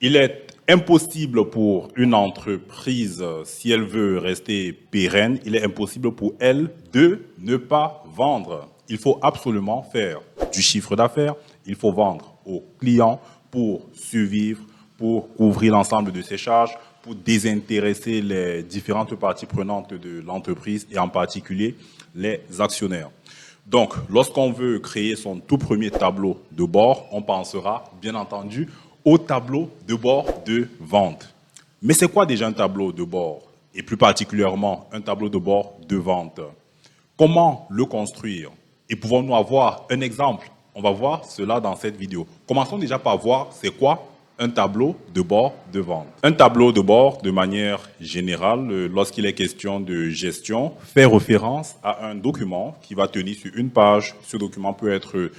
Il est impossible pour une entreprise, si elle veut rester pérenne, il est impossible pour elle de ne pas vendre. Il faut absolument faire du chiffre d'affaires, il faut vendre aux clients pour survivre, pour couvrir l'ensemble de ses charges, pour désintéresser les différentes parties prenantes de l'entreprise et en particulier les actionnaires. Donc, lorsqu'on veut créer son tout premier tableau de bord, on pensera bien entendu au tableau de bord de vente. Mais c'est quoi déjà un tableau de bord? Et plus particulièrement, un tableau de bord de vente. Comment le construire? Et pouvons-nous avoir un exemple? On va voir cela dans cette vidéo. Commençons déjà par voir c'est quoi un tableau de bord de vente. Un tableau de bord, de manière générale, lorsqu'il est question de gestion, fait référence à un document qui va tenir sur une page. Ce document peut être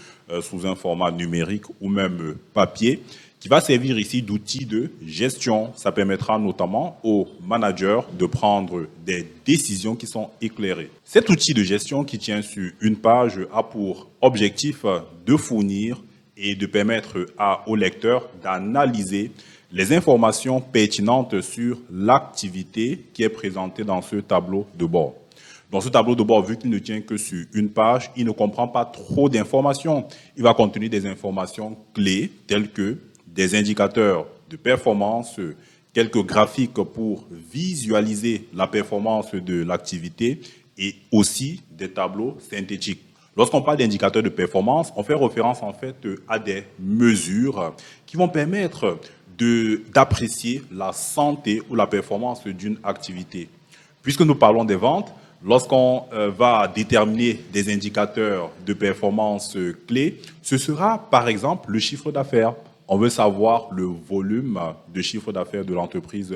sous un format numérique ou même papier, qui va servir ici d'outil de gestion. Ça permettra notamment aux managers de prendre des décisions qui sont éclairées. Cet outil de gestion qui tient sur une page a pour objectif de fournir et de permettre aux lecteurs d'analyser les informations pertinentes sur l'activité qui est présentée dans ce tableau de bord. Dans ce tableau de bord, vu qu'il ne tient que sur une page, il ne comprend pas trop d'informations. Il va contenir des informations clés telles que des indicateurs de performance, quelques graphiques pour visualiser la performance de l'activité et aussi des tableaux synthétiques. Lorsqu'on parle d'indicateurs de performance, on fait référence en fait à des mesures qui vont permettre d'apprécier la santé ou la performance d'une activité. Puisque nous parlons des ventes, lorsqu'on va déterminer des indicateurs de performance clés, ce sera par exemple le chiffre d'affaires. On veut savoir le volume de chiffre d'affaires de l'entreprise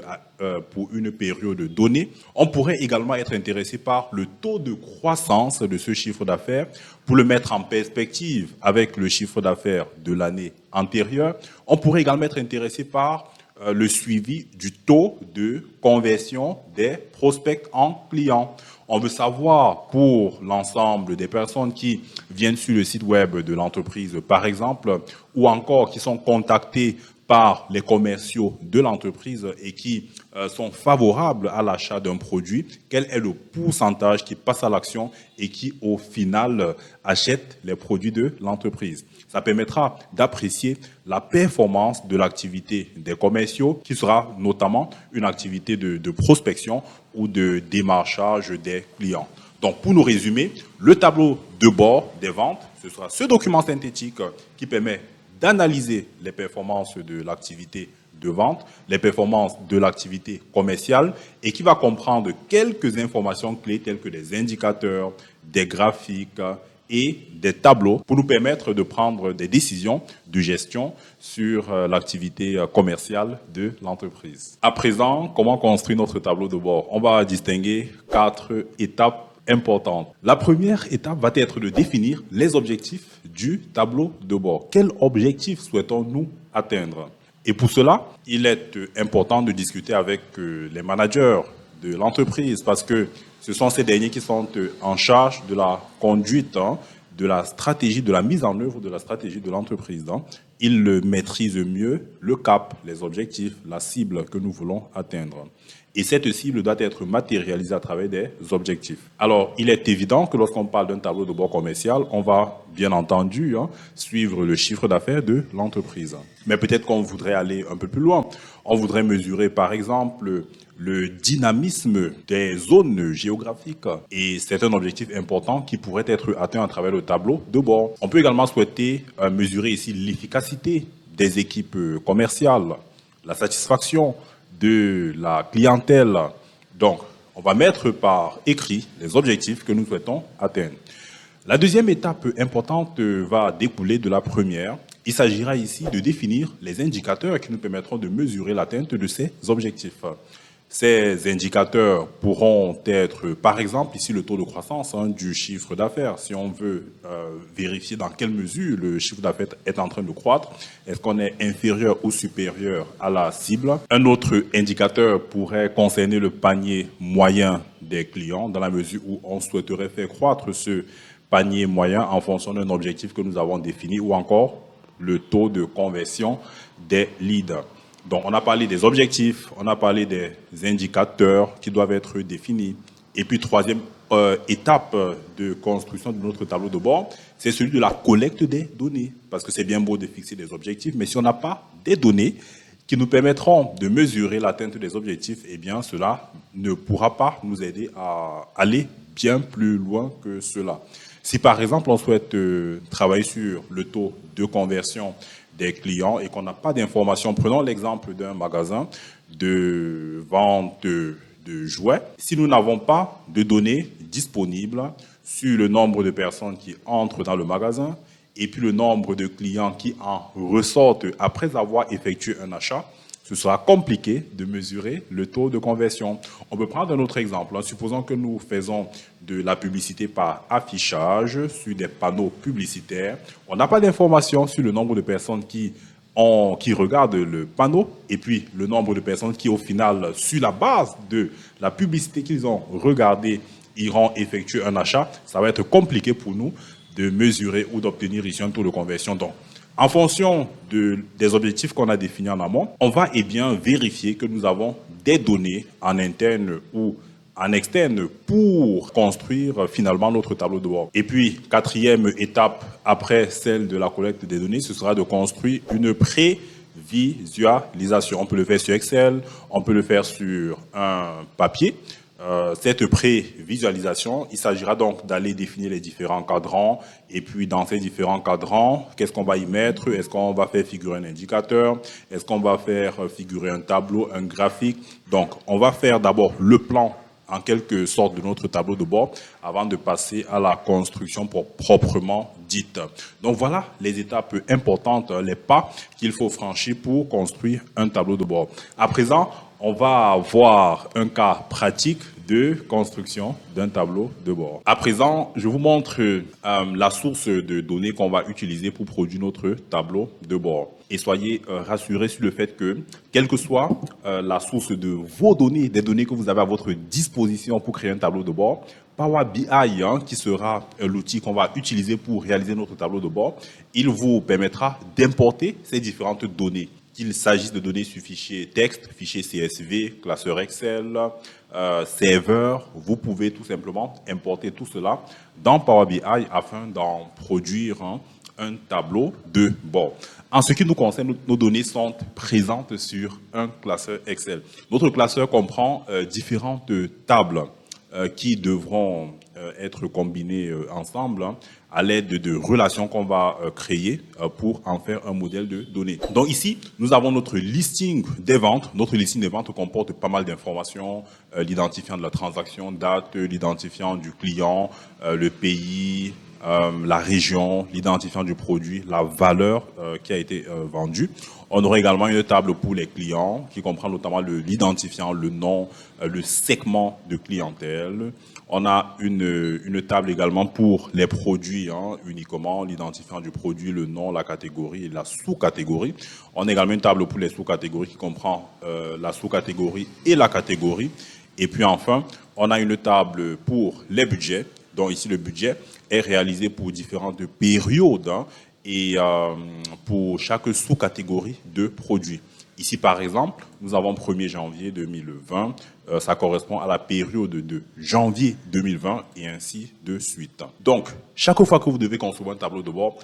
pour une période donnée. On pourrait également être intéressé par le taux de croissance de ce chiffre d'affaires pour le mettre en perspective avec le chiffre d'affaires de l'année antérieure. On pourrait également être intéressé par le suivi du taux de conversion des prospects en clients. On veut savoir pour l'ensemble des personnes qui viennent sur le site web de l'entreprise, par exemple, ou encore qui sont contactées par les commerciaux de l'entreprise et qui sont favorables à l'achat d'un produit, quel est le pourcentage qui passe à l'action et qui, au final, achète les produits de l'entreprise. Ça permettra d'apprécier la performance de l'activité des commerciaux, qui sera notamment une activité de prospection ou de démarchage des clients. Donc, pour nous résumer, le tableau de bord des ventes, ce sera ce document synthétique qui permet d'analyser les performances de l'activité de vente, les performances de l'activité commerciale et qui va comprendre quelques informations clés telles que des indicateurs, des graphiques et des tableaux pour nous permettre de prendre des décisions de gestion sur l'activité commerciale de l'entreprise. À présent, comment construire notre tableau de bord? On va distinguer 4 étapes importante. La première étape va être de définir les objectifs du tableau de bord. Quels objectifs souhaitons-nous atteindre? Et pour cela, il est important de discuter avec les managers de l'entreprise parce que ce sont ces derniers qui sont en charge de la conduite, de la stratégie, de la mise en œuvre de la stratégie de l'entreprise. Ils maîtrisent mieux le cap, les objectifs, la cible que nous voulons atteindre. Et cette cible doit être matérialisée à travers des objectifs. Alors, il est évident que lorsqu'on parle d'un tableau de bord commercial, on va bien entendu suivre le chiffre d'affaires de l'entreprise. Mais peut-être qu'on voudrait aller un peu plus loin. On voudrait mesurer, par exemple, le dynamisme des zones géographiques. Et c'est un objectif important qui pourrait être atteint à travers le tableau de bord. On peut également souhaiter mesurer ici l'efficacité des équipes commerciales, la satisfaction de la clientèle. Donc, on va mettre par écrit les objectifs que nous souhaitons atteindre. La deuxième étape importante va découler de la première. Il s'agira ici de définir les indicateurs qui nous permettront de mesurer l'atteinte de ces objectifs. Ces indicateurs pourront être, par exemple, ici le taux de croissance du chiffre d'affaires. Si on veut vérifier dans quelle mesure le chiffre d'affaires est en train de croître, est-ce qu'on est inférieur ou supérieur à la cible? Un autre indicateur pourrait concerner le panier moyen des clients, dans la mesure où on souhaiterait faire croître ce panier moyen en fonction d'un objectif que nous avons défini, ou encore le taux de conversion des leads. Donc, on a parlé des objectifs, on a parlé des indicateurs qui doivent être définis. Et puis, troisième étape de construction de notre tableau de bord, c'est celui de la collecte des données. Parce que c'est bien beau de fixer des objectifs, mais si on n'a pas des données qui nous permettront de mesurer l'atteinte des objectifs, eh bien, cela ne pourra pas nous aider à aller bien plus loin que cela. Si par exemple on souhaite travailler sur le taux de conversion des clients et qu'on n'a pas d'informations, prenons l'exemple d'un magasin de vente de jouets, si nous n'avons pas de données disponibles sur le nombre de personnes qui entrent dans le magasin et puis le nombre de clients qui en ressortent après avoir effectué un achat, ce sera compliqué de mesurer le taux de conversion. On peut prendre un autre exemple. Supposons que nous faisons de la publicité par affichage sur des panneaux publicitaires. On n'a pas d'informations sur le nombre de personnes qui regardent le panneau et puis le nombre de personnes qui, au final, sur la base de la publicité qu'ils ont regardée, iront effectuer un achat. Ça va être compliqué pour nous de mesurer ou d'obtenir ici un taux de conversion. Donc, en fonction des objectifs qu'on a définis en amont, on va bien vérifier que nous avons des données en interne ou en externe pour construire finalement notre tableau de bord. Et puis, quatrième étape après celle de la collecte des données, ce sera de construire une prévisualisation. On peut le faire sur Excel, on peut le faire sur un papier. Cette prévisualisation, il s'agira donc d'aller définir les différents cadrans et puis dans ces différents cadrans, qu'est-ce qu'on va y mettre? Est-ce qu'on va faire figurer un indicateur? Est-ce qu'on va faire figurer un tableau, un graphique? Donc, on va faire d'abord le plan en quelque sorte de notre tableau de bord avant de passer à la construction proprement dite. Donc voilà les étapes importantes, les pas qu'il faut franchir pour construire un tableau de bord. À présent, on va voir un cas pratique de construction d'un tableau de bord. À présent, je vous montre la source de données qu'on va utiliser pour produire notre tableau de bord. Et soyez rassurés sur le fait que, quelle que soit la source de vos données, des données que vous avez à votre disposition pour créer un tableau de bord, Power BI, qui sera l'outil qu'on va utiliser pour réaliser notre tableau de bord, il vous permettra d'importer ces différentes données. Qu'il s'agisse de données sur fichier texte, fichier CSV, classeur Excel, serveur, vous pouvez tout simplement importer tout cela dans Power BI afin d'en produire un tableau de bord. En ce qui nous concerne, nos données sont présentes sur un classeur Excel. Notre classeur comprend différentes tables qui devront être combinées ensemble à l'aide de relations qu'on va créer pour en faire un modèle de données. Donc ici, nous avons notre listing des ventes. Notre listing des ventes comporte pas mal d'informations, l'identifiant de la transaction, date, l'identifiant du client, le pays, la région, l'identifiant du produit, la valeur qui a été vendue. On aura également une table pour les clients qui comprend notamment l'identifiant, le nom, le segment de clientèle. On a une table également pour les produits, uniquement l'identifiant du produit, le nom, la catégorie et la sous-catégorie. On a également une table pour les sous-catégories qui comprend la sous-catégorie et la catégorie. Et puis enfin, on a une table pour les budgets, dont ici le budget est réalisé pour différentes périodes et pour chaque sous-catégorie de produits. Ici, par exemple, nous avons 1er janvier 2020, ça correspond à la période de janvier 2020 et ainsi de suite. Donc, chaque fois que vous devez construire un tableau de bord,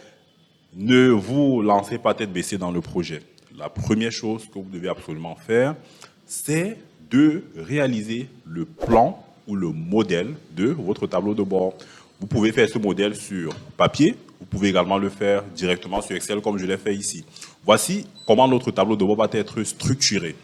ne vous lancez pas tête baissée dans le projet. La première chose que vous devez absolument faire, c'est de réaliser le plan ou le modèle de votre tableau de bord. Vous pouvez faire ce modèle sur papier, vous pouvez également le faire directement sur Excel comme je l'ai fait ici. Voici comment notre tableau de bord va être structuré.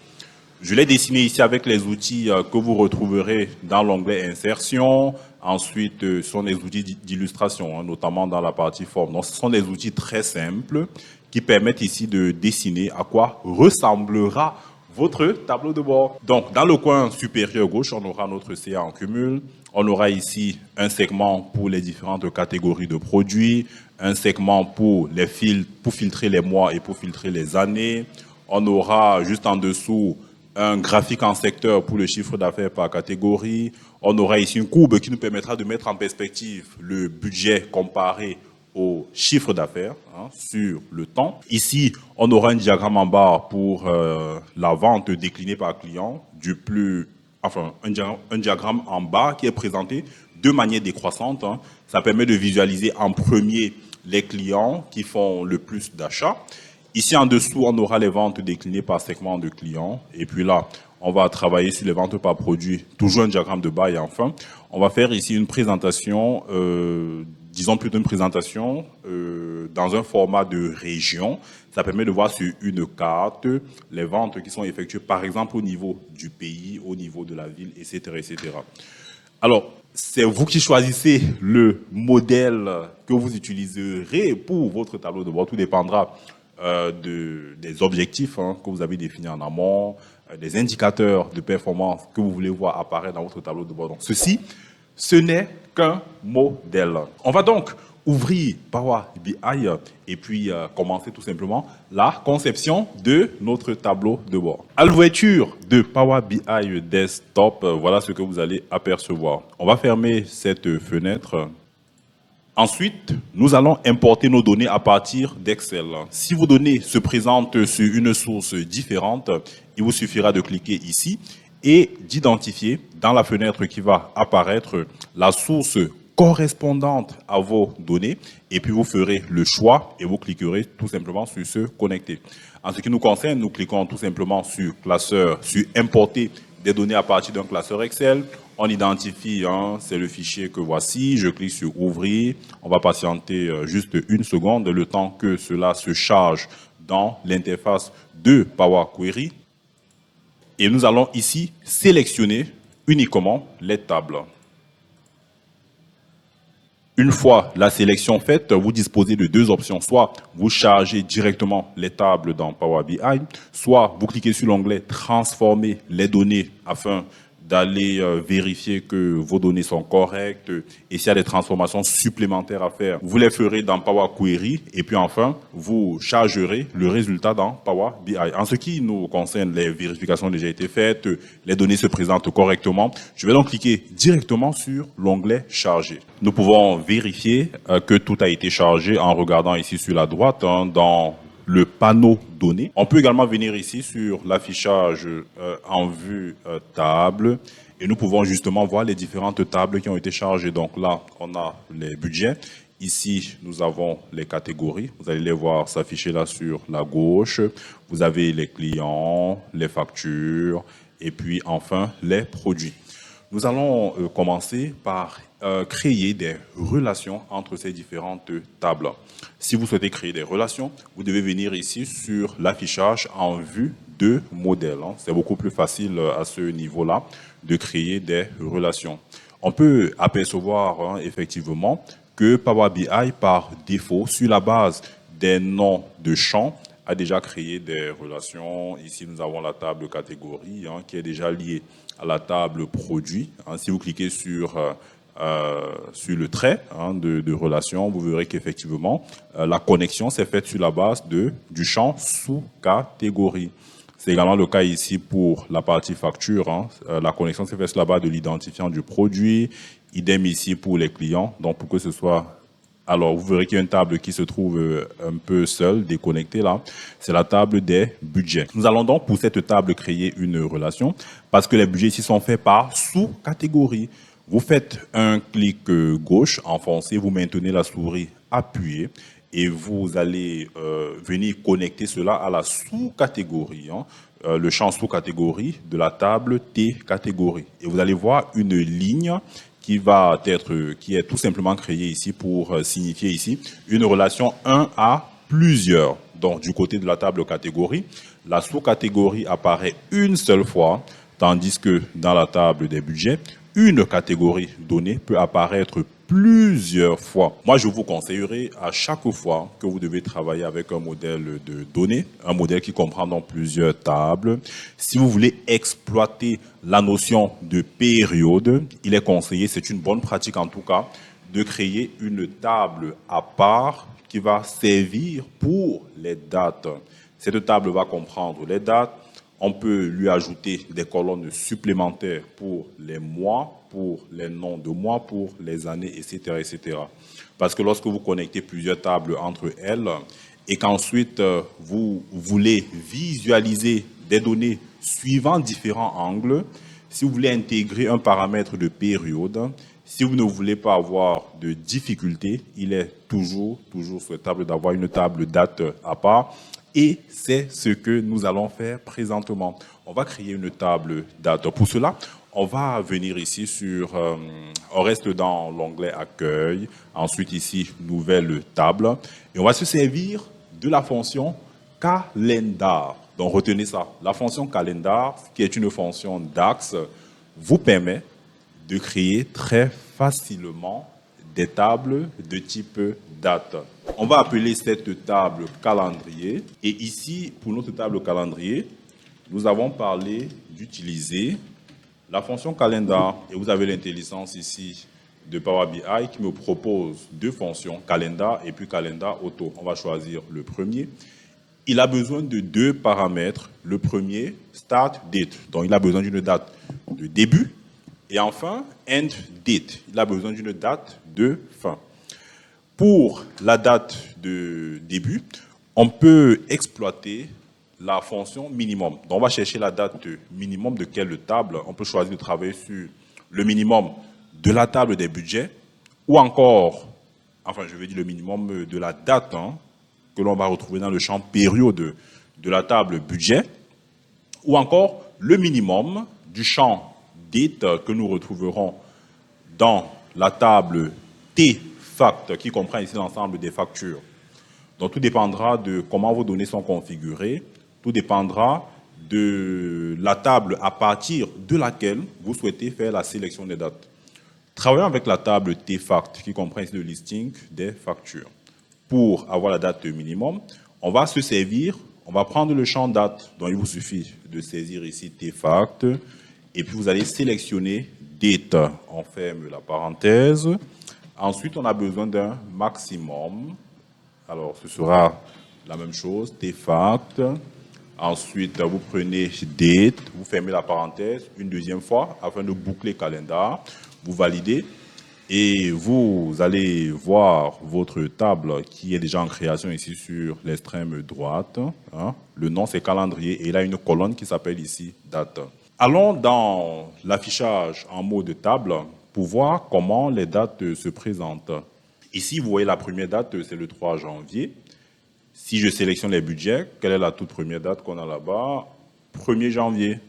Je l'ai dessiné ici avec les outils que vous retrouverez dans l'onglet Insertion. Ensuite, ce sont des outils d'illustration, notamment dans la partie forme. Donc, ce sont des outils très simples qui permettent ici de dessiner à quoi ressemblera votre tableau de bord. Donc, dans le coin supérieur gauche, on aura notre CA en cumul. On aura ici un segment pour les différentes catégories de produits, un segment pour les pour filtrer les mois et pour filtrer les années. On aura juste en dessous un graphique en secteur pour le chiffre d'affaires par catégorie. On aura ici une courbe qui nous permettra de mettre en perspective le budget comparé au chiffre d'affaires sur le temps. Ici, on aura un diagramme en bas pour la vente déclinée par client, un diagramme en bas qui est présenté de manière décroissante. Ça permet de visualiser en premier les clients qui font le plus d'achats. Ici, en dessous, on aura les ventes déclinées par segment de clients. Et puis là, on va travailler sur les ventes par produit, toujours un diagramme de bas. Et enfin, on va faire ici une présentation, disons plutôt une présentation dans un format de région. Ça permet de voir sur une carte les ventes qui sont effectuées, par exemple, au niveau du pays, au niveau de la ville, etc., etc. Alors, c'est vous qui choisissez le modèle que vous utiliserez pour votre tableau de bord. Tout dépendra des objectifs que vous avez définis en amont, des indicateurs de performance que vous voulez voir apparaître dans votre tableau de bord. Donc, ceci, ce n'est qu'un modèle. On va donc ouvrir Power BI et puis commencer tout simplement la conception de notre tableau de bord. À l'ouverture de Power BI Desktop, voilà ce que vous allez apercevoir. On va fermer cette fenêtre. Ensuite, nous allons importer nos données à partir d'Excel. Si vos données se présentent sur une source différente, il vous suffira de cliquer ici et d'identifier dans la fenêtre qui va apparaître la source correspondante à vos données et puis vous ferez le choix et vous cliquerez tout simplement sur se connecter. En ce qui nous concerne, nous cliquons tout simplement sur classeur, sur importer des données à partir d'un classeur Excel. On identifie, c'est le fichier que voici. Je clique sur ouvrir. On va patienter juste une seconde, le temps que cela se charge dans l'interface de Power Query. Et nous allons ici sélectionner uniquement les tables. Une fois la sélection faite, vous disposez de deux options. Soit vous chargez directement les tables dans Power BI, soit vous cliquez sur l'onglet « Transformer les données » afin d'aller vérifier que vos données sont correctes et s'il y a des transformations supplémentaires à faire, vous les ferez dans Power Query et puis enfin, vous chargerez le résultat dans Power BI. En ce qui nous concerne, les vérifications ont déjà été faites, les données se présentent correctement. Je vais donc cliquer directement sur l'onglet Charger. Nous pouvons vérifier que tout a été chargé en regardant ici sur la droite dans le panneau données. On peut également venir ici sur l'affichage en vue table et nous pouvons justement voir les différentes tables qui ont été chargées. Donc là, on a les budgets. Ici, nous avons les catégories. Vous allez les voir s'afficher là sur la gauche. Vous avez les clients, les factures et puis enfin les produits. Nous allons commencer par créer des relations entre ces différentes tables. Si vous souhaitez créer des relations, vous devez venir ici sur l'affichage en vue de modèle. C'est beaucoup plus facile à ce niveau-là de créer des relations. On peut apercevoir effectivement que Power BI, par défaut, sur la base des noms de champs, a déjà créé des relations. Ici, nous avons la table catégorie qui est déjà liée à la table produit. Si vous cliquez sur le trait de relation, vous verrez qu'effectivement, la connexion s'est faite sur la base du champ sous-catégorie. C'est également le cas ici pour la partie facture. La connexion s'est faite sur la base de l'identifiant du produit. Idem ici pour les clients. Donc, pour que ce soit... Alors, vous verrez qu'il y a une table qui se trouve un peu seule, déconnectée là. C'est la table des budgets. Nous allons donc pour cette table créer une relation parce que les budgets ici sont faits par sous-catégorie. Vous faites un clic gauche, enfoncé, vous maintenez la souris appuyée et vous allez venir connecter cela à la sous-catégorie, le champ sous-catégorie de la table T-catégorie. Et vous allez voir une ligne qui est tout simplement créée ici pour signifier ici une relation 1 à plusieurs. Donc, du côté de la table catégorie, la sous-catégorie apparaît une seule fois, tandis que dans la table des budgets, une catégorie donnée peut apparaître plusieurs fois. Moi, je vous conseillerais à chaque fois que vous devez travailler avec un modèle de données, un modèle qui comprend donc plusieurs tables. Si vous voulez exploiter la notion de période, il est conseillé, c'est une bonne pratique en tout cas, de créer une table à part qui va servir pour les dates. Cette table va comprendre les dates, On peut lui ajouter des colonnes supplémentaires pour les mois, pour les noms de mois, pour les années, etc., etc. Parce que lorsque vous connectez plusieurs tables entre elles et qu'ensuite vous voulez visualiser des données suivant différents angles, si vous voulez intégrer un paramètre de période, si vous ne voulez pas avoir de difficultés, il est toujours souhaitable d'avoir une table date à part. Et c'est ce que nous allons faire présentement. On va créer une table date. Pour cela, on va venir ici on reste dans l'onglet accueil, ensuite ici, nouvelle table, et on va se servir de la fonction calendar. Donc retenez ça, la fonction calendar, qui est une fonction DAX, vous permet de créer très facilement des tables de type date. On va appeler cette table calendrier. Et ici, pour notre table calendrier, nous avons parlé d'utiliser la fonction calendar. Et vous avez l'intelligence ici de Power BI qui me propose deux fonctions, calendar et puis calendar auto. On va choisir le premier. Il a besoin de deux paramètres. Le premier, start date. Donc, il a besoin d'une date de début. Et enfin, end date. Il a besoin d'une date de fin. Pour la date de début, on peut exploiter la fonction minimum. Donc, on va chercher la date minimum de quelle table. On peut choisir de travailler sur le minimum de la table des budgets ou encore, enfin, je vais dire le minimum de la date que l'on va retrouver dans le champ période de la table budget ou encore le minimum du champ date que nous retrouverons dans la table T-Fact qui comprend ici l'ensemble des factures. Donc tout dépendra de comment vos données sont configurées, tout dépendra de la table à partir de laquelle vous souhaitez faire la sélection des dates. Travaillons avec la table T-Fact qui comprend ici le listing des factures. Pour avoir la date minimum, on va se servir, on va prendre le champ date, dont il vous suffit de saisir ici T-Fact, et puis vous allez sélectionner date. On ferme la parenthèse. Ensuite, on a besoin d'un maximum. Alors, ce sera la même chose, T-Fact. Ensuite, vous prenez date, vous fermez la parenthèse une deuxième fois afin de boucler calendar. Vous validez et vous allez voir votre table qui est déjà en création ici sur l'extrême droite. Le nom, c'est calendrier et il a une colonne qui s'appelle ici date. Allons dans l'affichage en mode table pour voir comment les dates se présentent. Ici, vous voyez la première date, c'est le 3 janvier. Si je sélectionne les budgets, quelle est la toute première date qu'on a là-bas? 1er janvier.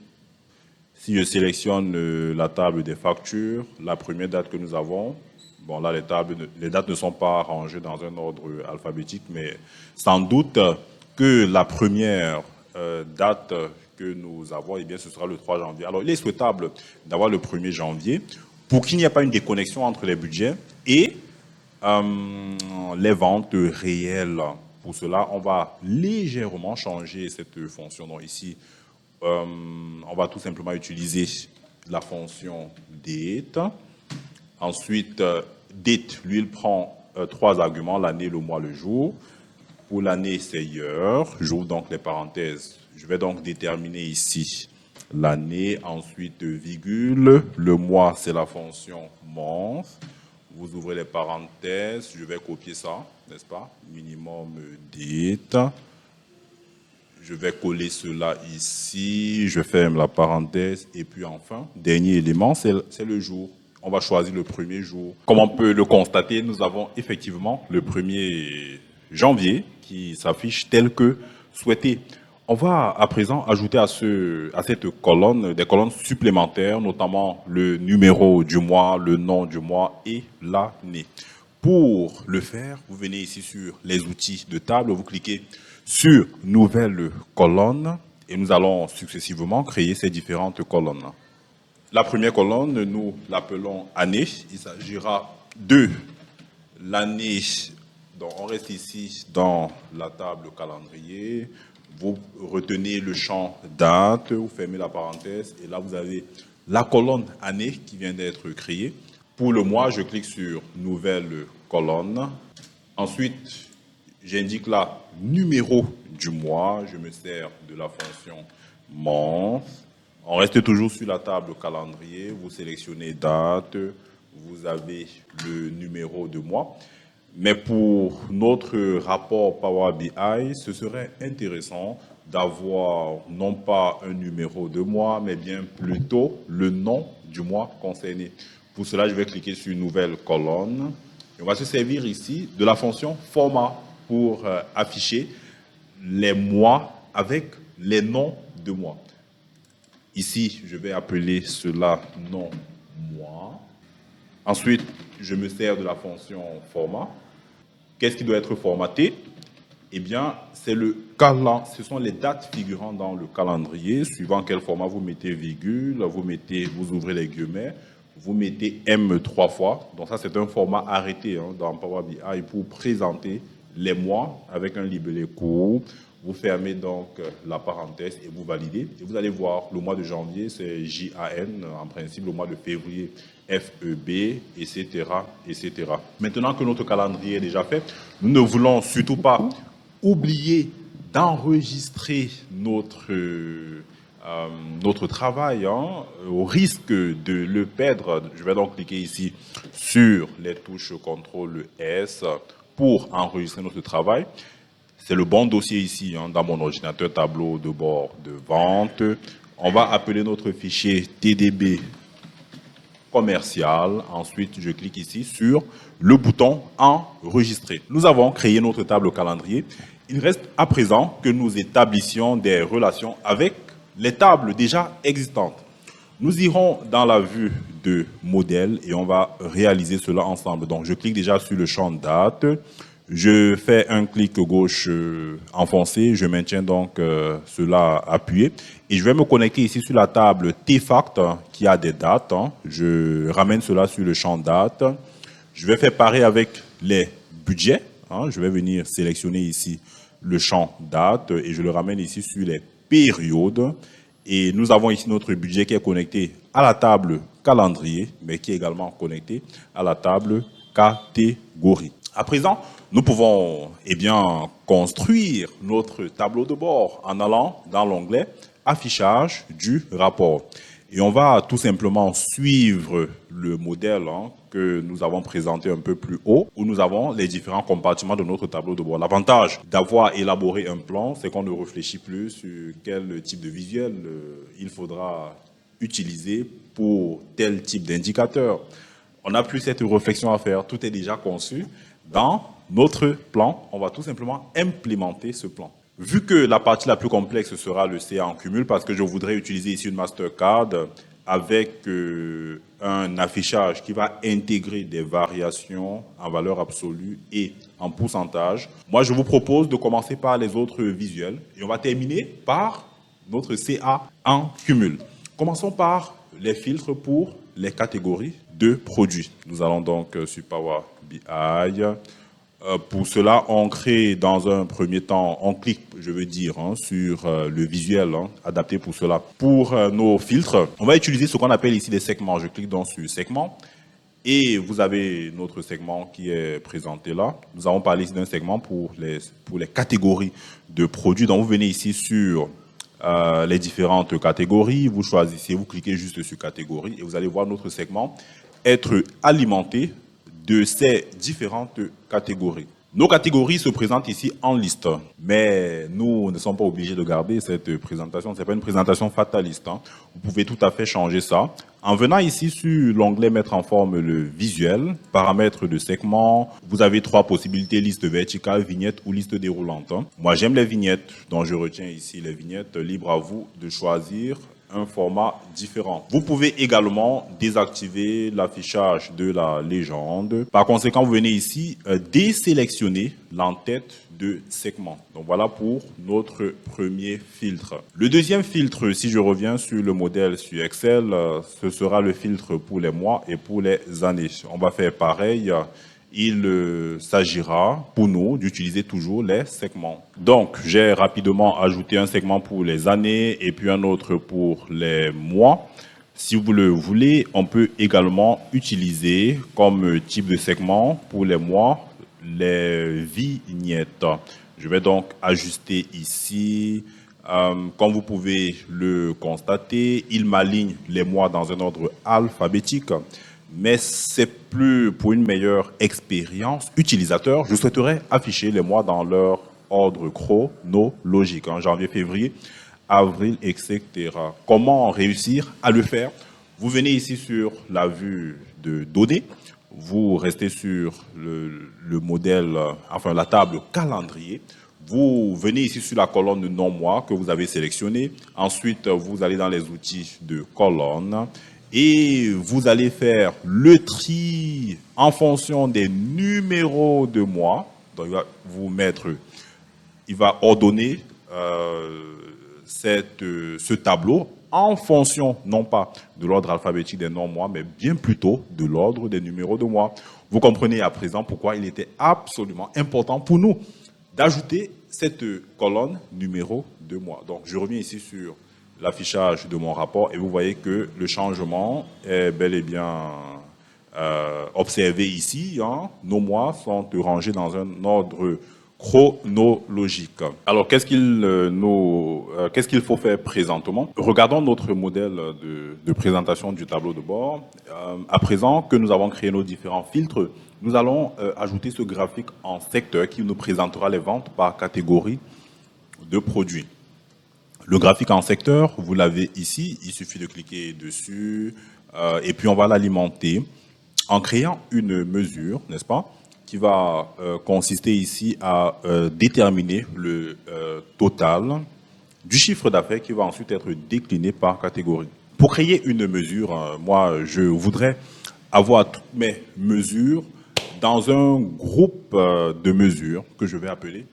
Si je sélectionne la table des factures, la première date que nous avons, bon là les dates ne sont pas rangées dans un ordre alphabétique, mais sans doute que la première date que nous avons, eh bien, ce sera le 3 janvier. Alors il est souhaitable d'avoir le 1er janvier pour qu'il n'y ait pas une déconnexion entre les budgets et les ventes réelles. Pour cela, on va légèrement changer cette fonction. Donc ici, on va tout simplement utiliser la fonction date. Ensuite, date, lui, il prend trois arguments, l'année, le mois, le jour. Pour l'année, c'est year. J'ouvre donc les parenthèses. Je vais donc déterminer ici l'année, ensuite virgule. Le mois, c'est la fonction month. Vous ouvrez les parenthèses. Je vais copier ça, n'est-ce pas? Minimum date. Je vais coller cela ici, je ferme la parenthèse et puis enfin, dernier élément, c'est le jour. On va choisir le premier jour. Comme on peut le constater, nous avons effectivement le 1er janvier qui s'affiche tel que souhaité. On va à présent ajouter à cette colonne des colonnes supplémentaires, notamment le numéro du mois, le nom du mois et l'année. Pour le faire, vous venez ici sur les outils de table, vous cliquez sur nouvelle colonne et nous allons successivement créer ces différentes colonnes. La première colonne, nous l'appelons année. Il s'agira de l'année. Donc on reste ici dans la table calendrier. Vous retenez le champ date, vous fermez la parenthèse et là vous avez la colonne année qui vient d'être créée. Pour le mois, je clique sur nouvelle colonne. Ensuite, j'indique là numéro du mois. Je me sers de la fonction month. On reste toujours sur la table calendrier. Vous sélectionnez date. Vous avez le numéro de mois. Mais pour notre rapport Power BI, ce serait intéressant d'avoir non pas un numéro de mois, mais bien plutôt le nom du mois concerné. Pour cela, je vais cliquer sur une nouvelle colonne. Et on va se servir ici de la fonction format pour afficher les mois avec les noms de mois. Ici, je vais appeler cela nom mois. Ensuite, je me sers de la fonction format. Qu'est-ce qui doit être formaté? Eh bien, ce sont les dates figurant dans le calendrier. Suivant quel format vous mettez virgule, vous ouvrez les guillemets, vous mettez M 3 fois. Donc ça, c'est un format arrêté dans Power BI pour présenter les mois avec un libellé court. Vous fermez donc la parenthèse et vous validez. Et vous allez voir, le mois de janvier, c'est JAN, en principe, le mois de février, FEB, etc., etc. Maintenant que notre calendrier est déjà fait, nous ne voulons surtout pas oublier d'enregistrer notre travail, au risque de le perdre. Je vais donc cliquer ici sur les touches CTRL S pour enregistrer notre travail. C'est le bon dossier ici, dans mon ordinateur tableau de bord de vente. On va appeler notre fichier TDB commercial. Ensuite, je clique ici sur le bouton enregistrer. Nous avons créé notre table calendrier. Il reste à présent que nous établissions des relations avec les tables déjà existantes. Nous irons dans la vue de modèle et on va réaliser cela ensemble. Donc, je clique déjà sur le champ date. Je fais un clic gauche enfoncé, je maintiens donc cela appuyé et je vais me connecter ici sur la table Tfact qui a des dates. Je ramène cela sur le champ date. Je vais faire pareil avec les budgets. Je vais venir sélectionner ici le champ date et je le ramène ici sur les périodes. Et nous avons ici notre budget qui est connecté à la table calendrier, mais qui est également connecté à la table catégorie. À présent, nous pouvons construire notre tableau de bord en allant dans l'onglet affichage du rapport. Et on va tout simplement suivre le modèle que nous avons présenté un peu plus haut, où nous avons les différents compartiments de notre tableau de bord. L'avantage d'avoir élaboré un plan, c'est qu'on ne réfléchit plus sur quel type de visuel il faudra utiliser pour tel type d'indicateur. On n'a plus cette réflexion à faire, tout est déjà conçu. Dans notre plan, on va tout simplement implémenter ce plan. Vu que la partie la plus complexe sera le CA en cumul, parce que je voudrais utiliser ici une Mastercard avec un affichage qui va intégrer des variations en valeur absolue et en pourcentage, moi je vous propose de commencer par les autres visuels et on va terminer par notre CA en cumul. Commençons par les filtres pour les catégories de produits. Nous allons donc sur Power BI. Pour cela, on crée dans un premier temps, on clique, je veux dire, sur le visuel adapté pour cela. Pour nos filtres, on va utiliser ce qu'on appelle ici des segments. Je clique donc sur segment et vous avez notre segment qui est présenté là. Nous avons parlé ici d'un segment pour les catégories de produits. Donc vous venez ici sur les différentes catégories, vous choisissez, vous cliquez juste sur catégorie et vous allez voir notre segment être alimenté de ces différentes catégories. Nos catégories se présentent ici en liste, mais nous ne sommes pas obligés de garder cette présentation. Ce n'est pas une présentation fataliste. Vous pouvez tout à fait changer ça. En venant ici sur l'onglet mettre en forme le visuel, paramètres de segment, vous avez 3 possibilités, liste verticale, vignette ou liste déroulante. Moi, j'aime les vignettes, donc je retiens ici les vignettes. Libre à vous de choisir un format différent. Vous pouvez également désactiver l'affichage de la légende. Par conséquent, vous venez ici désélectionner l'entête de segment. Donc voilà pour notre premier filtre. Le deuxième filtre, si je reviens sur le modèle sur Excel, ce sera le filtre pour les mois et pour les années. On va faire pareil. Il s'agira pour nous d'utiliser toujours les segments. Donc, j'ai rapidement ajouté un segment pour les années et puis un autre pour les mois. Si vous le voulez, on peut également utiliser comme type de segment pour les mois les vignettes. Je vais donc ajuster ici Comme vous pouvez le constater, il m'aligne les mois dans un ordre alphabétique, mais c'est plus pour une meilleure expérience utilisateur. Je souhaiterais afficher les mois dans leur ordre chronologique, janvier, février, avril, etc. Comment réussir à le faire? Vous venez ici sur la vue de données, vous restez sur le modèle, enfin la table calendrier. Vous venez ici sur la colonne non-mois que vous avez sélectionnée. Ensuite, vous allez dans les outils de colonne et vous allez faire le tri en fonction des numéros de mois. Donc, il va ordonner ce tableau en fonction, non pas de l'ordre alphabétique des non-mois, mais bien plutôt de l'ordre des numéros de mois. Vous comprenez à présent pourquoi il était absolument important pour nous d'ajouter cette colonne numéro de mois. Donc, je reviens ici sur l'affichage de mon rapport et vous voyez que le changement est bel et bien observé ici. Nos mois sont rangés dans un ordre chronologique. Alors, qu'est-ce qu'il faut faire présentement? Regardons notre modèle de présentation du tableau de bord. À présent que nous avons créé nos différents filtres, nous allons ajouter ce graphique en secteur qui nous présentera les ventes par catégorie de produits. Le graphique en secteur, vous l'avez ici, il suffit de cliquer dessus et puis on va l'alimenter en créant une mesure, n'est-ce pas, qui va consister ici à déterminer le total du chiffre d'affaires qui va ensuite être décliné par catégorie. Pour créer une mesure, moi, je voudrais avoir toutes mes mesures dans un groupe de mesures que je vais appeler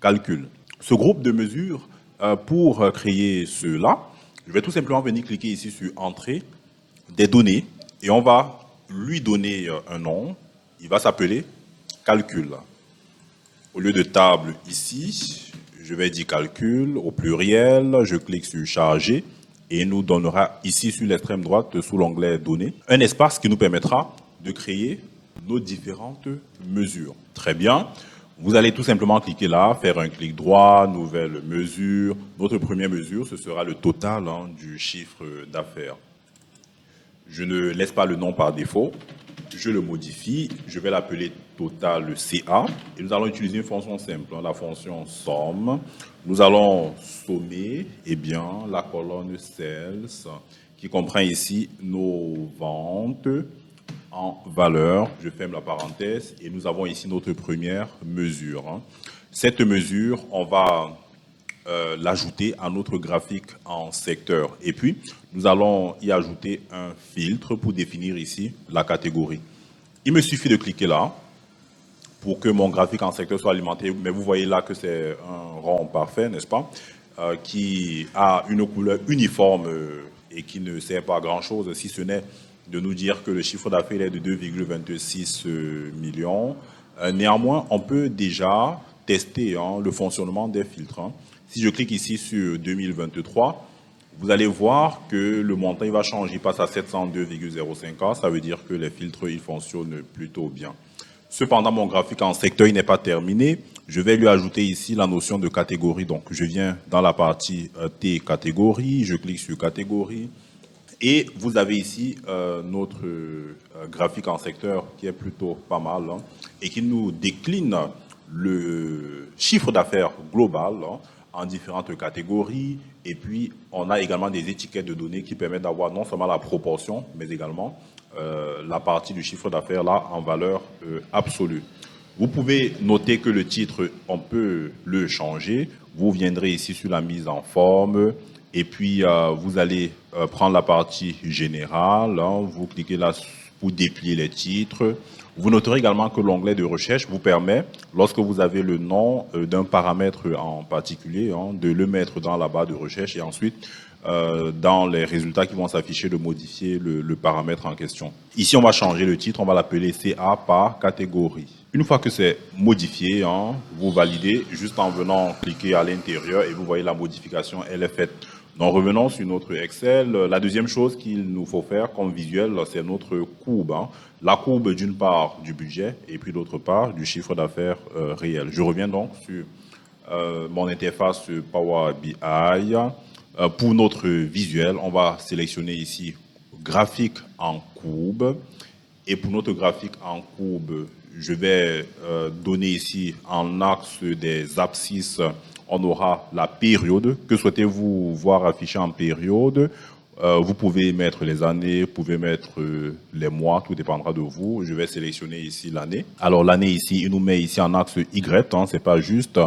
calcul. Ce groupe de mesures, pour créer cela, je vais tout simplement venir cliquer ici sur Entrée, des données, et on va lui donner un nom. Il va s'appeler calcul. Au lieu de table ici, je vais dire calcul au pluriel, je clique sur charger et il nous donnera ici sur l'extrême droite sous l'onglet données un espace qui nous permettra de créer nos différentes mesures. Très bien. Vous allez tout simplement cliquer là, faire un clic droit, nouvelle mesure. Notre première mesure, ce sera le total du chiffre d'affaires. Je ne laisse pas le nom par défaut. Je le modifie, je vais l'appeler total CA et nous allons utiliser une fonction simple, la fonction somme. Nous allons sommer la colonne sales qui comprend ici nos ventes en valeur. Je ferme la parenthèse et nous avons ici notre première mesure. Cette mesure, on va l'ajouter à notre graphique en secteur. Et puis, nous allons y ajouter un filtre pour définir ici la catégorie. Il me suffit de cliquer là pour que mon graphique en secteur soit alimenté. Mais vous voyez là que c'est un rond parfait, n'est-ce pas, qui a une couleur uniforme et qui ne sert pas à grand-chose, si ce n'est de nous dire que le chiffre d'affaires est de 2,26 millions. Néanmoins, on peut déjà tester le fonctionnement des filtres. Si je clique ici sur 2023, vous allez voir que le montant il va changer, il passe à 702,05 $. Ça veut dire que les filtres ils fonctionnent plutôt bien. Cependant, mon graphique en secteur il n'est pas terminé. Je vais lui ajouter ici la notion de catégorie. Donc, je viens dans la partie T catégorie, je clique sur catégorie. Et vous avez ici notre graphique en secteur qui est plutôt pas mal et qui nous décline le chiffre d'affaires global en différentes catégories. Et puis, on a également des étiquettes de données qui permettent d'avoir non seulement la proportion, mais également la partie du chiffre d'affaires là en valeur absolue. Vous pouvez noter que le titre, on peut le changer. Vous viendrez ici sur la mise en forme. Et puis, vous allez prendre la partie générale. Vous cliquez là pour déplier les titres. Vous noterez également que l'onglet de recherche vous permet, lorsque vous avez le nom d'un paramètre en particulier, de le mettre dans la barre de recherche et ensuite, dans les résultats qui vont s'afficher, de modifier le paramètre en question. Ici, on va changer le titre, on va l'appeler CA par catégorie. Une fois que c'est modifié, vous validez juste en venant cliquer à l'intérieur et vous voyez la modification, elle est faite. Donc, revenons sur notre Excel. La deuxième chose qu'il nous faut faire comme visuel, c'est notre courbe. La courbe d'une part du budget et puis d'autre part du chiffre d'affaires réel. Je reviens donc sur mon interface Power BI. Pour notre visuel, on va sélectionner ici graphique en courbe. Et pour notre graphique en courbe, je vais donner ici en axe des abscisses, on aura la période. Que souhaitez-vous voir affiché en période? Vous pouvez mettre les années, vous pouvez mettre les mois, tout dépendra de vous. Je vais sélectionner ici l'année. Alors l'année ici, il nous met ici en axe Y, hein, c'est pas juste.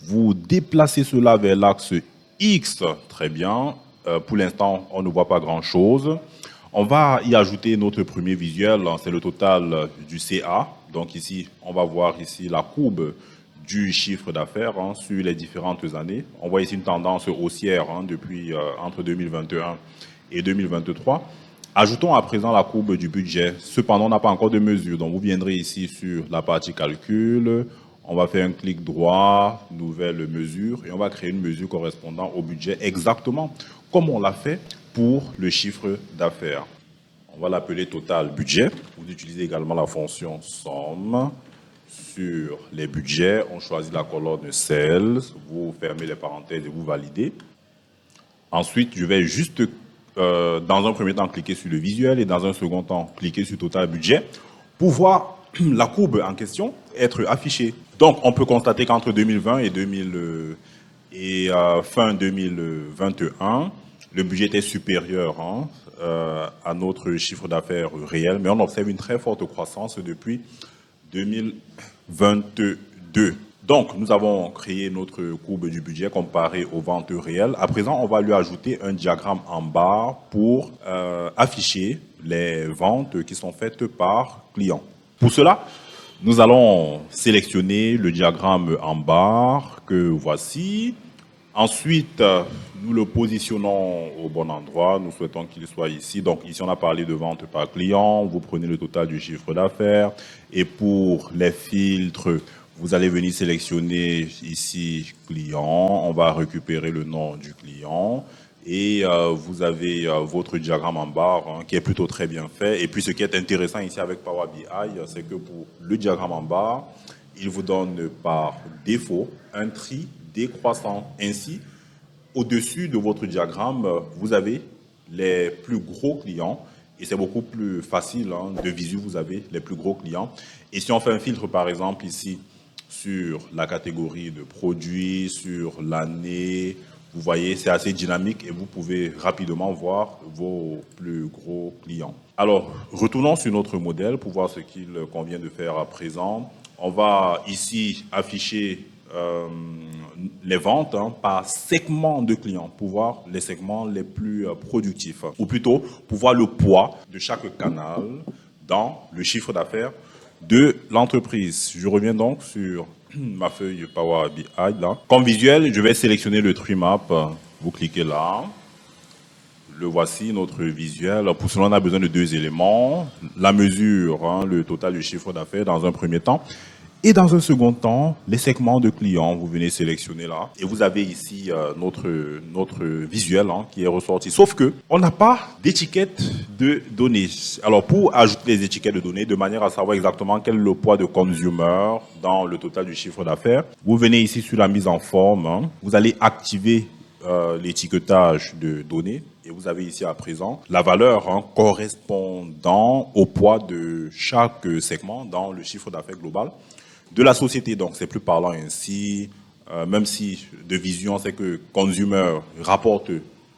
Vous déplacez cela vers l'axe X, très bien. Pour l'instant, on ne voit pas grand-chose. On va y ajouter notre premier visuel, c'est le total du CA. Donc ici, on va voir ici la courbe du chiffre d'affaires sur les différentes années. On voit ici une tendance haussière depuis entre 2021 et 2023. Ajoutons à présent la courbe du budget. Cependant, on n'a pas encore de mesure. Donc vous viendrez ici sur la partie calcul. On va faire un clic droit, nouvelle mesure, et on va créer une mesure correspondant au budget exactement comme on l'a fait pour le chiffre d'affaires. On va l'appeler total budget. Vous utilisez également la fonction somme sur les budgets. On choisit la colonne sales, vous fermez les parenthèses et vous validez. Ensuite, je vais juste, dans un premier temps, cliquer sur le visuel et dans un second temps, cliquer sur total budget pour voir la courbe en question être affichée. Donc, on peut constater qu'entre 2020 et fin 2021, le budget était supérieur à notre chiffre d'affaires réel, mais on observe une très forte croissance depuis 2022. Donc, nous avons créé notre courbe du budget comparée aux ventes réelles. À présent, on va lui ajouter un diagramme en barre pour afficher les ventes qui sont faites par client. Pour cela, nous allons sélectionner le diagramme en barre que voici. Ensuite, nous le positionnons au bon endroit. Nous souhaitons qu'il soit ici. Donc ici, on a parlé de vente par client. Vous prenez le total du chiffre d'affaires. Et pour les filtres, vous allez venir sélectionner ici client. On va récupérer le nom du client. Et vous avez votre diagramme en barre qui est plutôt très bien fait. Et puis ce qui est intéressant ici avec Power BI, c'est que pour le diagramme en barre, il vous donne par défaut un tri décroissant. Ainsi, au-dessus de votre diagramme, vous avez les plus gros clients et c'est beaucoup plus facile de visu, vous avez les plus gros clients. Et si on fait un filtre, par exemple, ici, sur la catégorie de produits, sur l'année, vous voyez, c'est assez dynamique et vous pouvez rapidement voir vos plus gros clients. Alors, retournons sur notre modèle pour voir ce qu'il convient de faire à présent. On va ici afficher les ventes par segment de clients pour voir les segments les plus productifs, ou plutôt pour voir le poids de chaque canal dans le chiffre d'affaires de l'entreprise. Je reviens donc sur ma feuille Power BI là. Comme visuel, je vais sélectionner le tree map. Vous cliquez là. Le voici, notre visuel. Pour cela, on a besoin de deux éléments. La mesure, le total du chiffre d'affaires dans un premier temps. Et dans un second temps, les segments de clients, vous venez sélectionner là. Et vous avez ici notre visuel qui est ressorti. Sauf que on n'a pas d'étiquette de données. Alors, pour ajouter les étiquettes de données, de manière à savoir exactement quel est le poids de consumer dans le total du chiffre d'affaires, vous venez ici sur la mise en forme. Vous allez activer l'étiquetage de données. Et vous avez ici à présent la valeur correspondant au poids de chaque segment dans le chiffre d'affaires global de la société. Donc, c'est plus parlant ainsi, même si de vision, c'est que consumer rapporte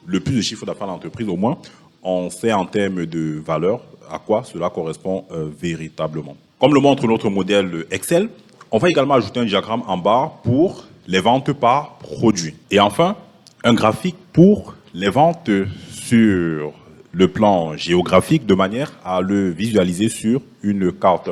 le plus de chiffre d'affaires à l'entreprise, au moins, on sait en termes de valeur à quoi cela correspond véritablement. Comme le montre notre modèle Excel, on va également ajouter un diagramme en barre pour les ventes par produit. Et enfin, un graphique pour les ventes sur le plan géographique de manière à le visualiser sur une carte.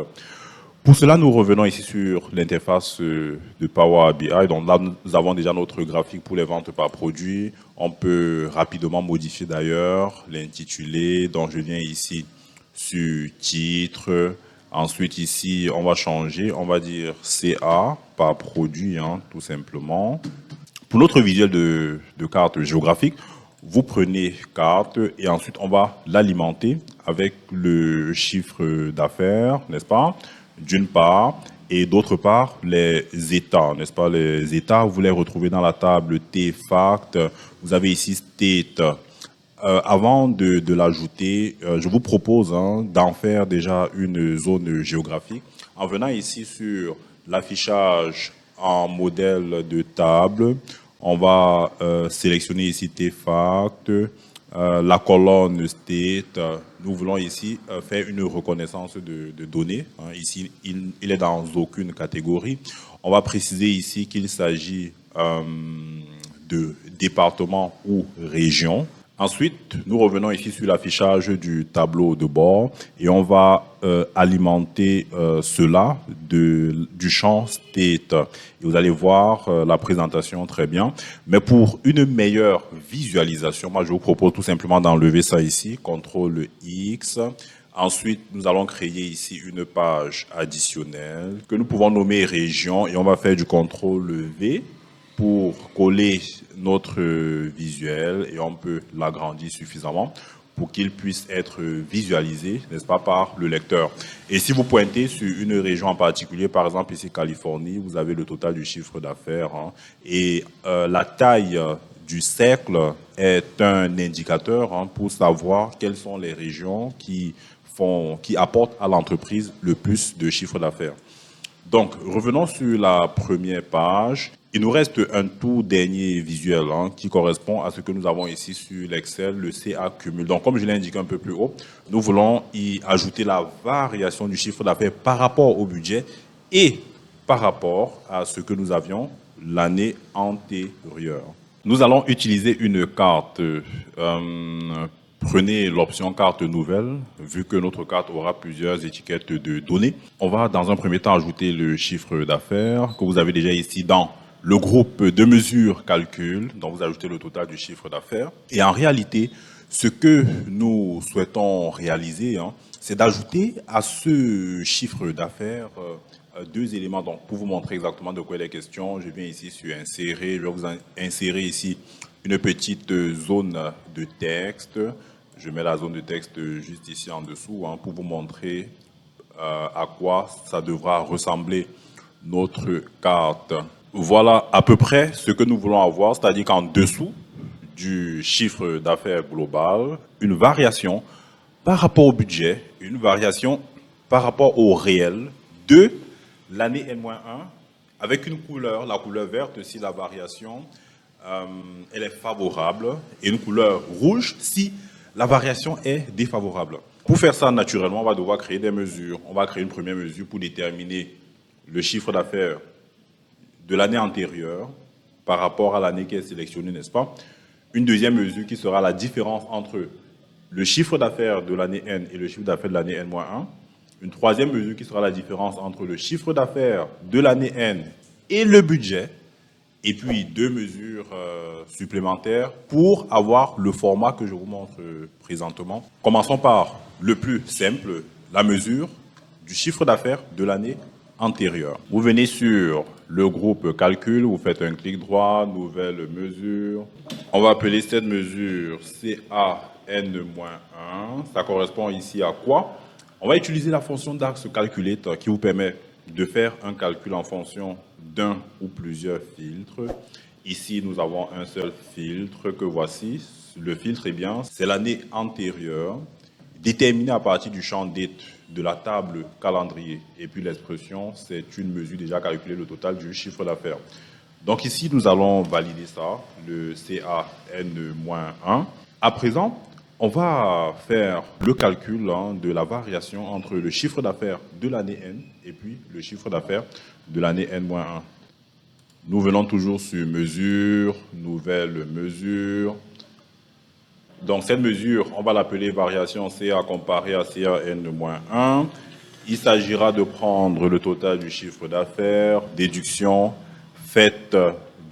Pour cela, nous revenons ici sur l'interface de Power BI. Donc là, nous avons déjà notre graphique pour les ventes par produit. On peut rapidement modifier d'ailleurs l'intitulé. Donc je viens ici sur titre. Ensuite ici, on va changer. On va dire CA par produit, tout simplement. Pour notre visuel de carte géographique, vous prenez carte et ensuite on va l'alimenter avec le chiffre d'affaires, n'est-ce pas? D'une part, Et d'autre part, les états, n'est-ce pas? Les états, vous les retrouvez dans la table T-Fact. Vous avez ici State. Avant de l'ajouter, je vous propose d'en faire déjà une zone géographique. En venant ici sur l'affichage en modèle de table, on va sélectionner ici T-Fact, la colonne State. Nous voulons ici faire une reconnaissance de données. Ici, il est dans aucune catégorie. On va préciser ici qu'il s'agit de département ou région. Ensuite, nous revenons ici sur l'affichage du tableau de bord et on va alimenter cela du champ State. Et vous allez voir la présentation très bien. Mais pour une meilleure visualisation, moi je vous propose tout simplement d'enlever ça ici, CTRL X. Ensuite, nous allons créer ici une page additionnelle que nous pouvons nommer région et on va faire du CTRL V pour coller notre visuel et on peut l'agrandir suffisamment pour qu'il puisse être visualisé, n'est-ce pas, par le lecteur. Et si vous pointez sur une région en particulier, par exemple ici Californie, vous avez le total du chiffre d'affaires et la taille du cercle est un indicateur pour savoir quelles sont les régions qui apportent à l'entreprise le plus de chiffre d'affaires. Donc, revenons sur la première page. Il nous reste un tout dernier visuel qui correspond à ce que nous avons ici sur l'Excel, le CA cumul. Donc, comme je l'ai indiqué un peu plus haut, nous voulons y ajouter la variation du chiffre d'affaires par rapport au budget et par rapport à ce que nous avions l'année antérieure. Nous allons utiliser une carte. Prenez l'option carte nouvelle, vu que notre carte aura plusieurs étiquettes de données. On va dans un premier temps ajouter le chiffre d'affaires que vous avez déjà ici dans le groupe de mesures calcul, dont vous ajoutez le total du chiffre d'affaires. Et en réalité, ce que nous souhaitons réaliser, c'est d'ajouter à ce chiffre d'affaires deux éléments. Donc, pour vous montrer exactement de quoi il est question, je viens ici sur insérer, je vais vous insérer ici une petite zone de texte. Je mets la zone de texte juste ici en dessous pour vous montrer à quoi ça devra ressembler notre carte. Voilà à peu près ce que nous voulons avoir, c'est-à-dire qu'en dessous du chiffre d'affaires global, une variation par rapport au budget, une variation par rapport au réel de l'année N-1 avec une couleur, la couleur verte si la variation elle est favorable et une couleur rouge si la variation est défavorable. Pour faire ça naturellement, on va devoir créer des mesures. On va créer une première mesure pour déterminer le chiffre d'affaires de l'année antérieure par rapport à l'année qui est sélectionnée, n'est-ce pas? Une deuxième mesure qui sera la différence entre le chiffre d'affaires de l'année N et le chiffre d'affaires de l'année N-1. Une troisième mesure qui sera la différence entre le chiffre d'affaires de l'année N et le budget. Et puis deux mesures supplémentaires pour avoir le format que je vous montre présentement. Commençons par le plus simple, la mesure du chiffre d'affaires de l'année antérieure. Vous venez sur le groupe calcul, vous faites un clic droit, nouvelle mesure. On va appeler cette mesure CAN-1. Ça correspond ici à quoi? On va utiliser la fonction DAX Calculate qui vous permet de faire un calcul en fonction d'un ou plusieurs filtres. Ici, nous avons un seul filtre que voici. Le filtre, c'est l'année antérieure, déterminé à partir du champ date de la table calendrier. Et puis l'expression, c'est une mesure déjà calculée, le total du chiffre d'affaires. Donc ici, nous allons valider ça, le CAN-1. À présent, on va faire le calcul de la variation entre le chiffre d'affaires de l'année N et puis le chiffre d'affaires de l'année N-1. Nous venons toujours sur mesure, nouvelle mesure. Donc cette mesure, on va l'appeler variation CA comparée à CA N-1. Il s'agira de prendre le total du chiffre d'affaires, déduction faite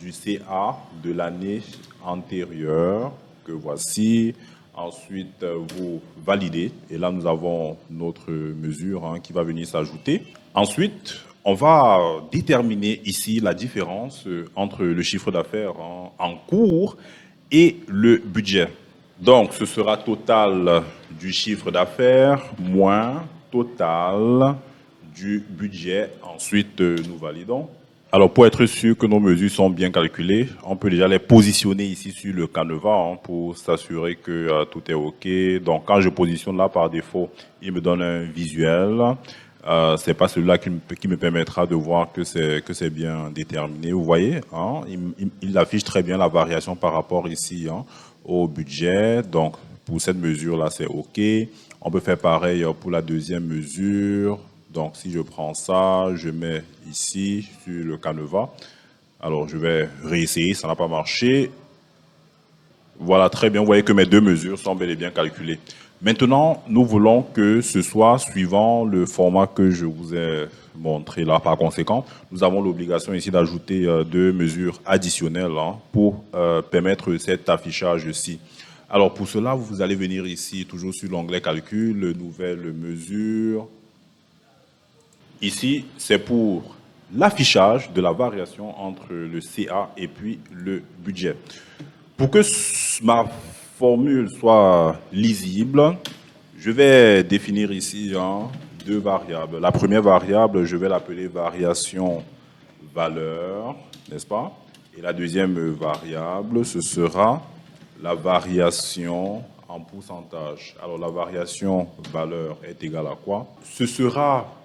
du CA de l'année antérieure, que voici. Ensuite, vous validez. Et là, nous avons notre mesure qui va venir s'ajouter. Ensuite, on va déterminer ici la différence entre le chiffre d'affaires en cours et le budget. Donc, ce sera total du chiffre d'affaires moins total du budget. Ensuite, nous validons. Alors, pour être sûr que nos mesures sont bien calculées, on peut déjà les positionner ici sur le canevas pour s'assurer que tout est OK. Donc, quand je positionne là par défaut, il me donne un visuel. C'est pas celui-là qui me permettra de voir que c'est bien déterminé. Vous voyez, il affiche très bien la variation par rapport ici au budget. Donc, pour cette mesure-là, c'est OK. On peut faire pareil pour la deuxième mesure. Donc, si je prends ça, je mets ici sur le canevas. Alors, je vais réessayer, ça n'a pas marché. Voilà, très bien. Vous voyez que mes deux mesures sont bel et bien calculées. Maintenant, nous voulons que ce soit suivant le format que je vous ai montré là. Par conséquent, nous avons l'obligation ici d'ajouter deux mesures additionnelles pour permettre cet affichage-ci. Alors, pour cela, vous allez venir ici, toujours sur l'onglet Calcul, Nouvelle mesure. Ici, c'est pour l'affichage de la variation entre le CA et puis le budget. Pour que ma formule soit lisible, je vais définir ici deux variables. La première variable, je vais l'appeler variation valeur, n'est-ce pas? Et la deuxième variable, ce sera la variation en pourcentage. Alors, la variation valeur est égale à quoi? Ce sera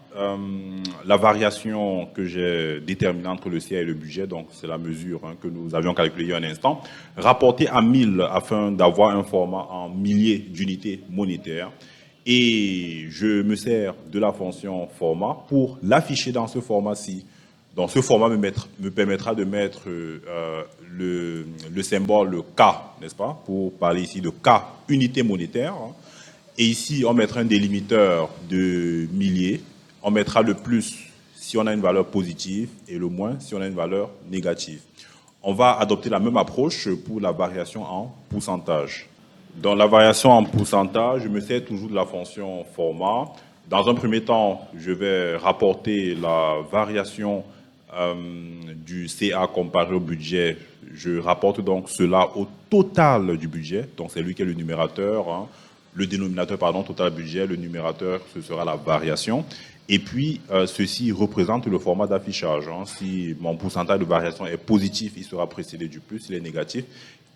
la variation que j'ai déterminée entre le CA et le budget, donc c'est la mesure que nous avions calculée il y a un instant, rapportée à 1000 afin d'avoir un format en milliers d'unités monétaires. Et je me sers de la fonction format pour l'afficher dans ce format-ci. Donc ce format me permettra de mettre le symbole le K, n'est-ce pas, pour parler ici de K, unité monétaire. Et ici, on mettra un délimiteur de milliers. On mettra le plus si on a une valeur positive et le moins si on a une valeur négative. On va adopter la même approche pour la variation en pourcentage. Dans la variation en pourcentage, je me sers toujours de la fonction format. Dans un premier temps, je vais rapporter la variation du CA comparé au budget. Je rapporte donc cela au total du budget. Donc c'est lui qui est le numérateur. Le dénominateur, pardon, total budget. Le numérateur, ce sera la variation. Et puis, ceci représente le format d'affichage. Si mon pourcentage de variation est positif, il sera précédé du plus. S'il est négatif,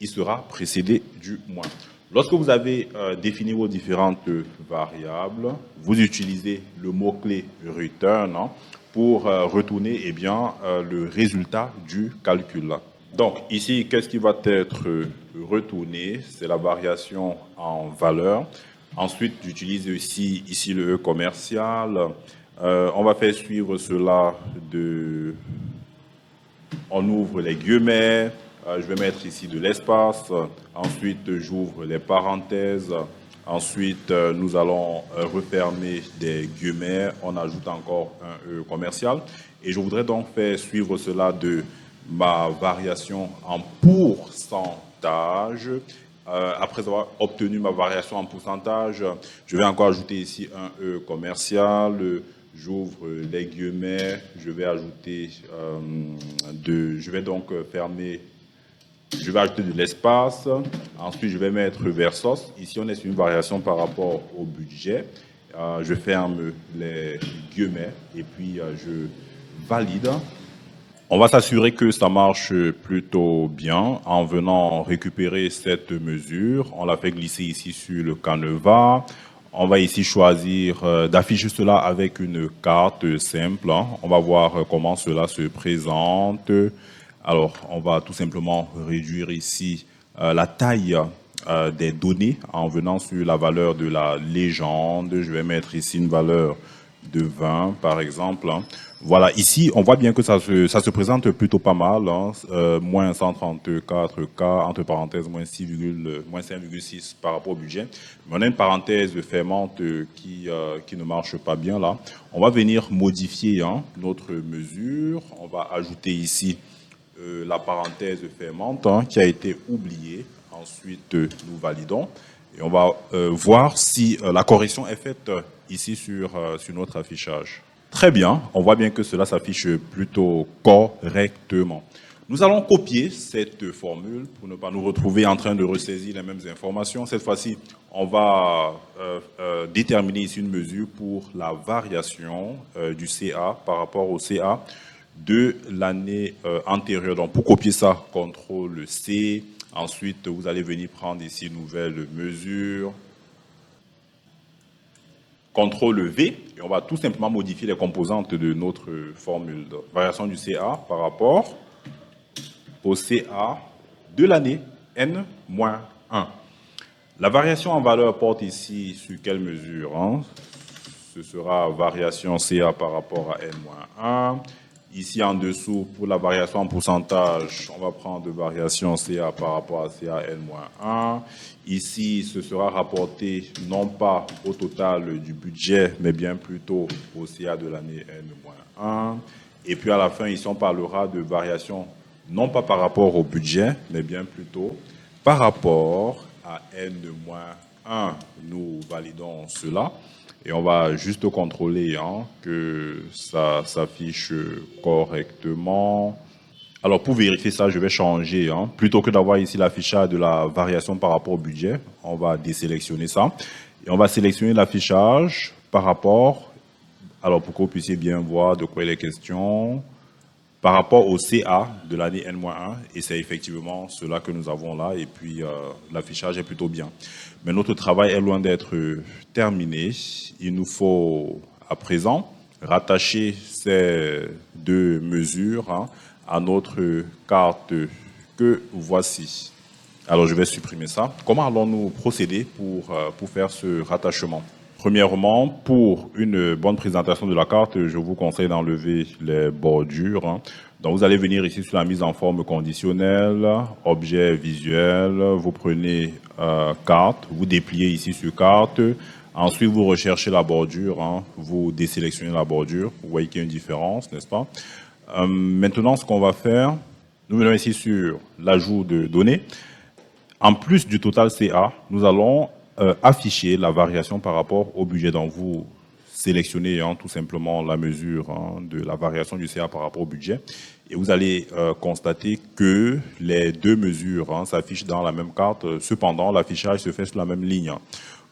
il sera précédé du moins. Lorsque vous avez défini vos différentes variables, vous utilisez le mot-clé return pour retourner le résultat du calcul. Donc, ici, qu'est-ce qui va être retourné? C'est la variation en valeur. Ensuite, j'utilise aussi ici le E commercial. On va faire suivre cela on ouvre les guillemets. Je vais mettre ici de l'espace. Ensuite, j'ouvre les parenthèses. Ensuite, nous allons refermer des guillemets. On ajoute encore un E commercial. Et je voudrais donc faire suivre cela de ma variation en pourcentage. Après avoir obtenu ma variation en pourcentage, je vais encore ajouter ici un E commercial. J'ouvre les guillemets. Je vais ajouter je vais donc fermer. Je vais ajouter de l'espace. Ensuite, je vais mettre versos. Ici, on est sur une variation par rapport au budget. Je ferme les guillemets et puis je valide. On va s'assurer que ça marche plutôt bien en venant récupérer cette mesure. On la fait glisser ici sur le canevas. On va ici choisir d'afficher cela avec une carte simple. On va voir comment cela se présente. Alors, on va tout simplement réduire ici la taille des données en venant sur la valeur de la légende. Je vais mettre ici une valeur de 20, par exemple. Voilà, ici, on voit bien que ça se présente plutôt pas mal. Moins 134K, entre parenthèses, moins 5,6 par rapport au budget. Mais on a une parenthèse fermante qui ne marche pas bien là. On va venir modifier notre mesure. On va ajouter ici la parenthèse fermante qui a été oubliée. Ensuite, nous validons. Et on va voir si la correction est faite ici sur notre affichage. Très bien, on voit bien que cela s'affiche plutôt correctement. Nous allons copier cette formule pour ne pas nous retrouver en train de ressaisir les mêmes informations. Cette fois-ci, on va déterminer ici une mesure pour la variation du CA par rapport au CA de l'année antérieure. Donc, pour copier ça, CTRL C. Ensuite, vous allez venir prendre ici une nouvelle mesure. CTRL V. Et on va tout simplement modifier les composantes de notre formule. Donc, variation du CA par rapport au CA de l'année N-1. La variation en valeur porte ici sur quelle mesure, hein? Ce sera variation CA par rapport à N-1. Ici en dessous, pour la variation en pourcentage, on va prendre variation CA par rapport à CA N-1. Ici, ce sera rapporté non pas au total du budget, mais bien plutôt au CA de l'année N-1. Et puis à la fin, ici, on parlera de variation non pas par rapport au budget, mais bien plutôt par rapport à N-1. Nous validons cela. Et on va juste contrôler que ça s'affiche correctement. Alors, pour vérifier ça, je vais changer. Plutôt que d'avoir ici l'affichage de la variation par rapport au budget, on va désélectionner ça. Et on va sélectionner l'affichage par rapport, alors pour que vous puissiez bien voir de quoi il est question, par rapport au CA de l'année N-1, et c'est effectivement cela que nous avons là, et puis l'affichage est plutôt bien. Mais notre travail est loin d'être terminé. Il nous faut à présent rattacher ces deux mesures à notre carte que voici. Alors je vais supprimer ça. Comment allons-nous procéder pour faire ce rattachement ? Premièrement, pour une bonne présentation de la carte, je vous conseille d'enlever les bordures. Donc, vous allez venir ici sur la mise en forme conditionnelle, objet visuel, vous prenez carte, vous dépliez ici sur carte, ensuite vous recherchez la bordure, vous désélectionnez la bordure, vous voyez qu'il y a une différence, n'est-ce pas? Maintenant, ce qu'on va faire, nous venons ici sur l'ajout de données. En plus du total CA, nous allons afficher la variation par rapport au budget. Donc, vous sélectionnez tout simplement la mesure de la variation du CA par rapport au budget et vous allez constater que les deux mesures s'affichent dans la même carte. Cependant, l'affichage se fait sur la même ligne.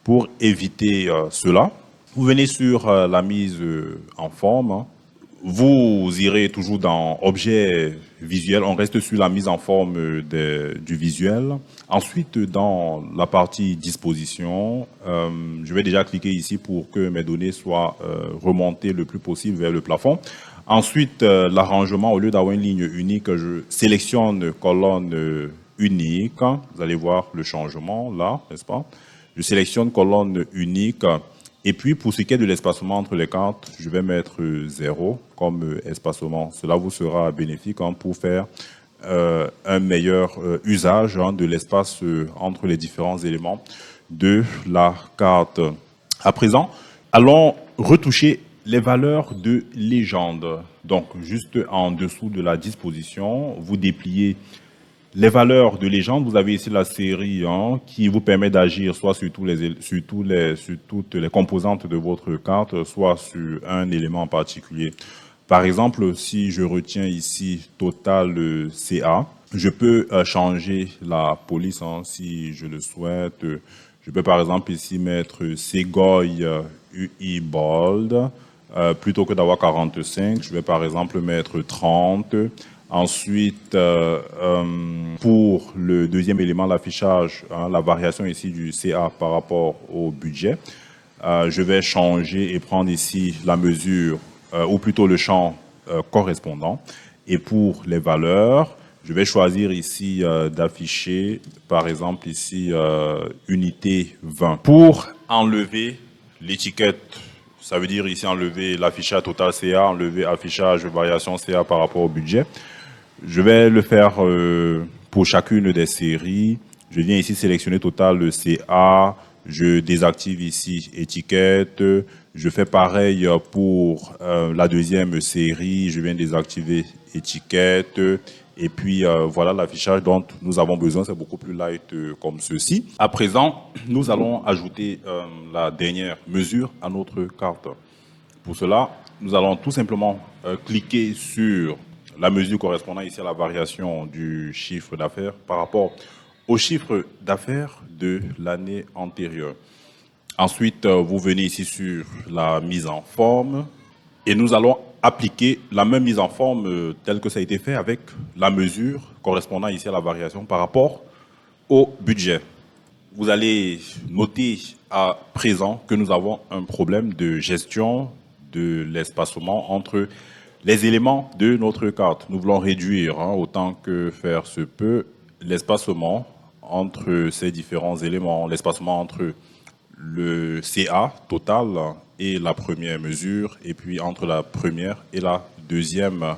Pour éviter cela, vous venez sur la mise en forme. Vous irez toujours dans objet visuel, on reste sur la mise en forme du visuel. Ensuite, dans la partie disposition, je vais déjà cliquer ici pour que mes données soient remontées le plus possible vers le plafond. Ensuite, l'arrangement, au lieu d'avoir une ligne unique, je sélectionne colonne unique. Vous allez voir le changement là, n'est-ce pas? Je sélectionne colonne unique. Et puis, pour ce qui est de l'espacement entre les cartes, je vais mettre 0 comme espacement. Cela vous sera bénéfique pour faire un meilleur usage de l'espace entre les différents éléments de la carte. À présent, allons retoucher les valeurs de légende. Donc, juste en dessous de la disposition, vous dépliez les valeurs de légende. Vous avez ici la série qui vous permet d'agir soit sur toutes les composantes de votre carte, soit sur un élément en particulier. Par exemple, si je retiens ici total CA, je peux changer la police si je le souhaite. Je peux par exemple ici mettre Segoy UI Bold. Plutôt que d'avoir 45, je vais par exemple mettre 30. Ensuite, pour le deuxième élément, l'affichage, la variation ici du CA par rapport au budget, je vais changer et prendre ici la mesure, ou plutôt le champ correspondant. Et pour les valeurs, je vais choisir ici d'afficher, par exemple ici, unité 20. Pour enlever l'étiquette, ça veut dire ici enlever l'affichage total CA, enlever affichage variation CA par rapport au budget. Je vais le faire pour chacune des séries. Je viens ici sélectionner total CA. Je désactive ici étiquette. Je fais pareil pour la deuxième série. Je viens désactiver étiquette. Et puis voilà l'affichage dont nous avons besoin. C'est beaucoup plus light comme ceci. À présent, nous allons ajouter la dernière mesure à notre carte. Pour cela, nous allons tout simplement cliquer sur la mesure correspondant ici à la variation du chiffre d'affaires par rapport au chiffre d'affaires de l'année antérieure. Ensuite, vous venez ici sur la mise en forme et nous allons appliquer la même mise en forme telle que ça a été fait avec la mesure correspondant ici à la variation par rapport au budget. Vous allez noter à présent que nous avons un problème de gestion de l'espacement entre les éléments de notre carte. Nous voulons réduire autant que faire se peut l'espacement entre ces différents éléments, l'espacement entre le CA total et la première mesure, et puis entre la première et la deuxième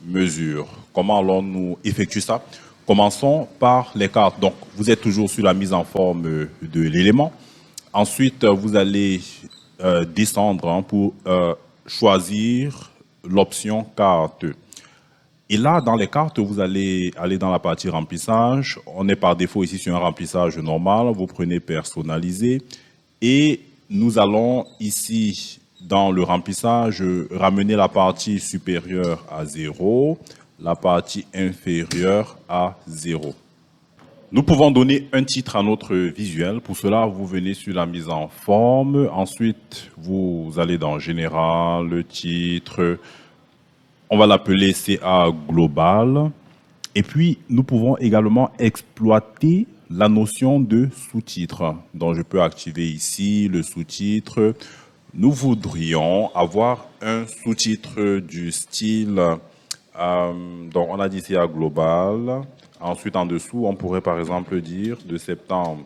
mesure. Comment allons-nous effectuer ça? Commençons par les cartes. Donc, vous êtes toujours sur la mise en forme de l'élément. Ensuite, vous allez descendre pour choisir l'option carte. Et là, dans les cartes, vous allez aller dans la partie remplissage. On est par défaut ici sur un remplissage normal. Vous prenez personnaliser. Et nous allons ici, dans le remplissage, ramener la partie supérieure à 0, la partie inférieure à 0. Nous pouvons donner un titre à notre visuel. Pour cela, vous venez sur la mise en forme. Ensuite, vous allez dans Général, le titre. On va l'appeler CA Global. Et puis, nous pouvons également exploiter la notion de sous-titre. Donc, je peux activer ici le sous-titre. Nous voudrions avoir un sous-titre du style, donc on a dit CA Global. Ensuite, en dessous, on pourrait par exemple dire de septembre,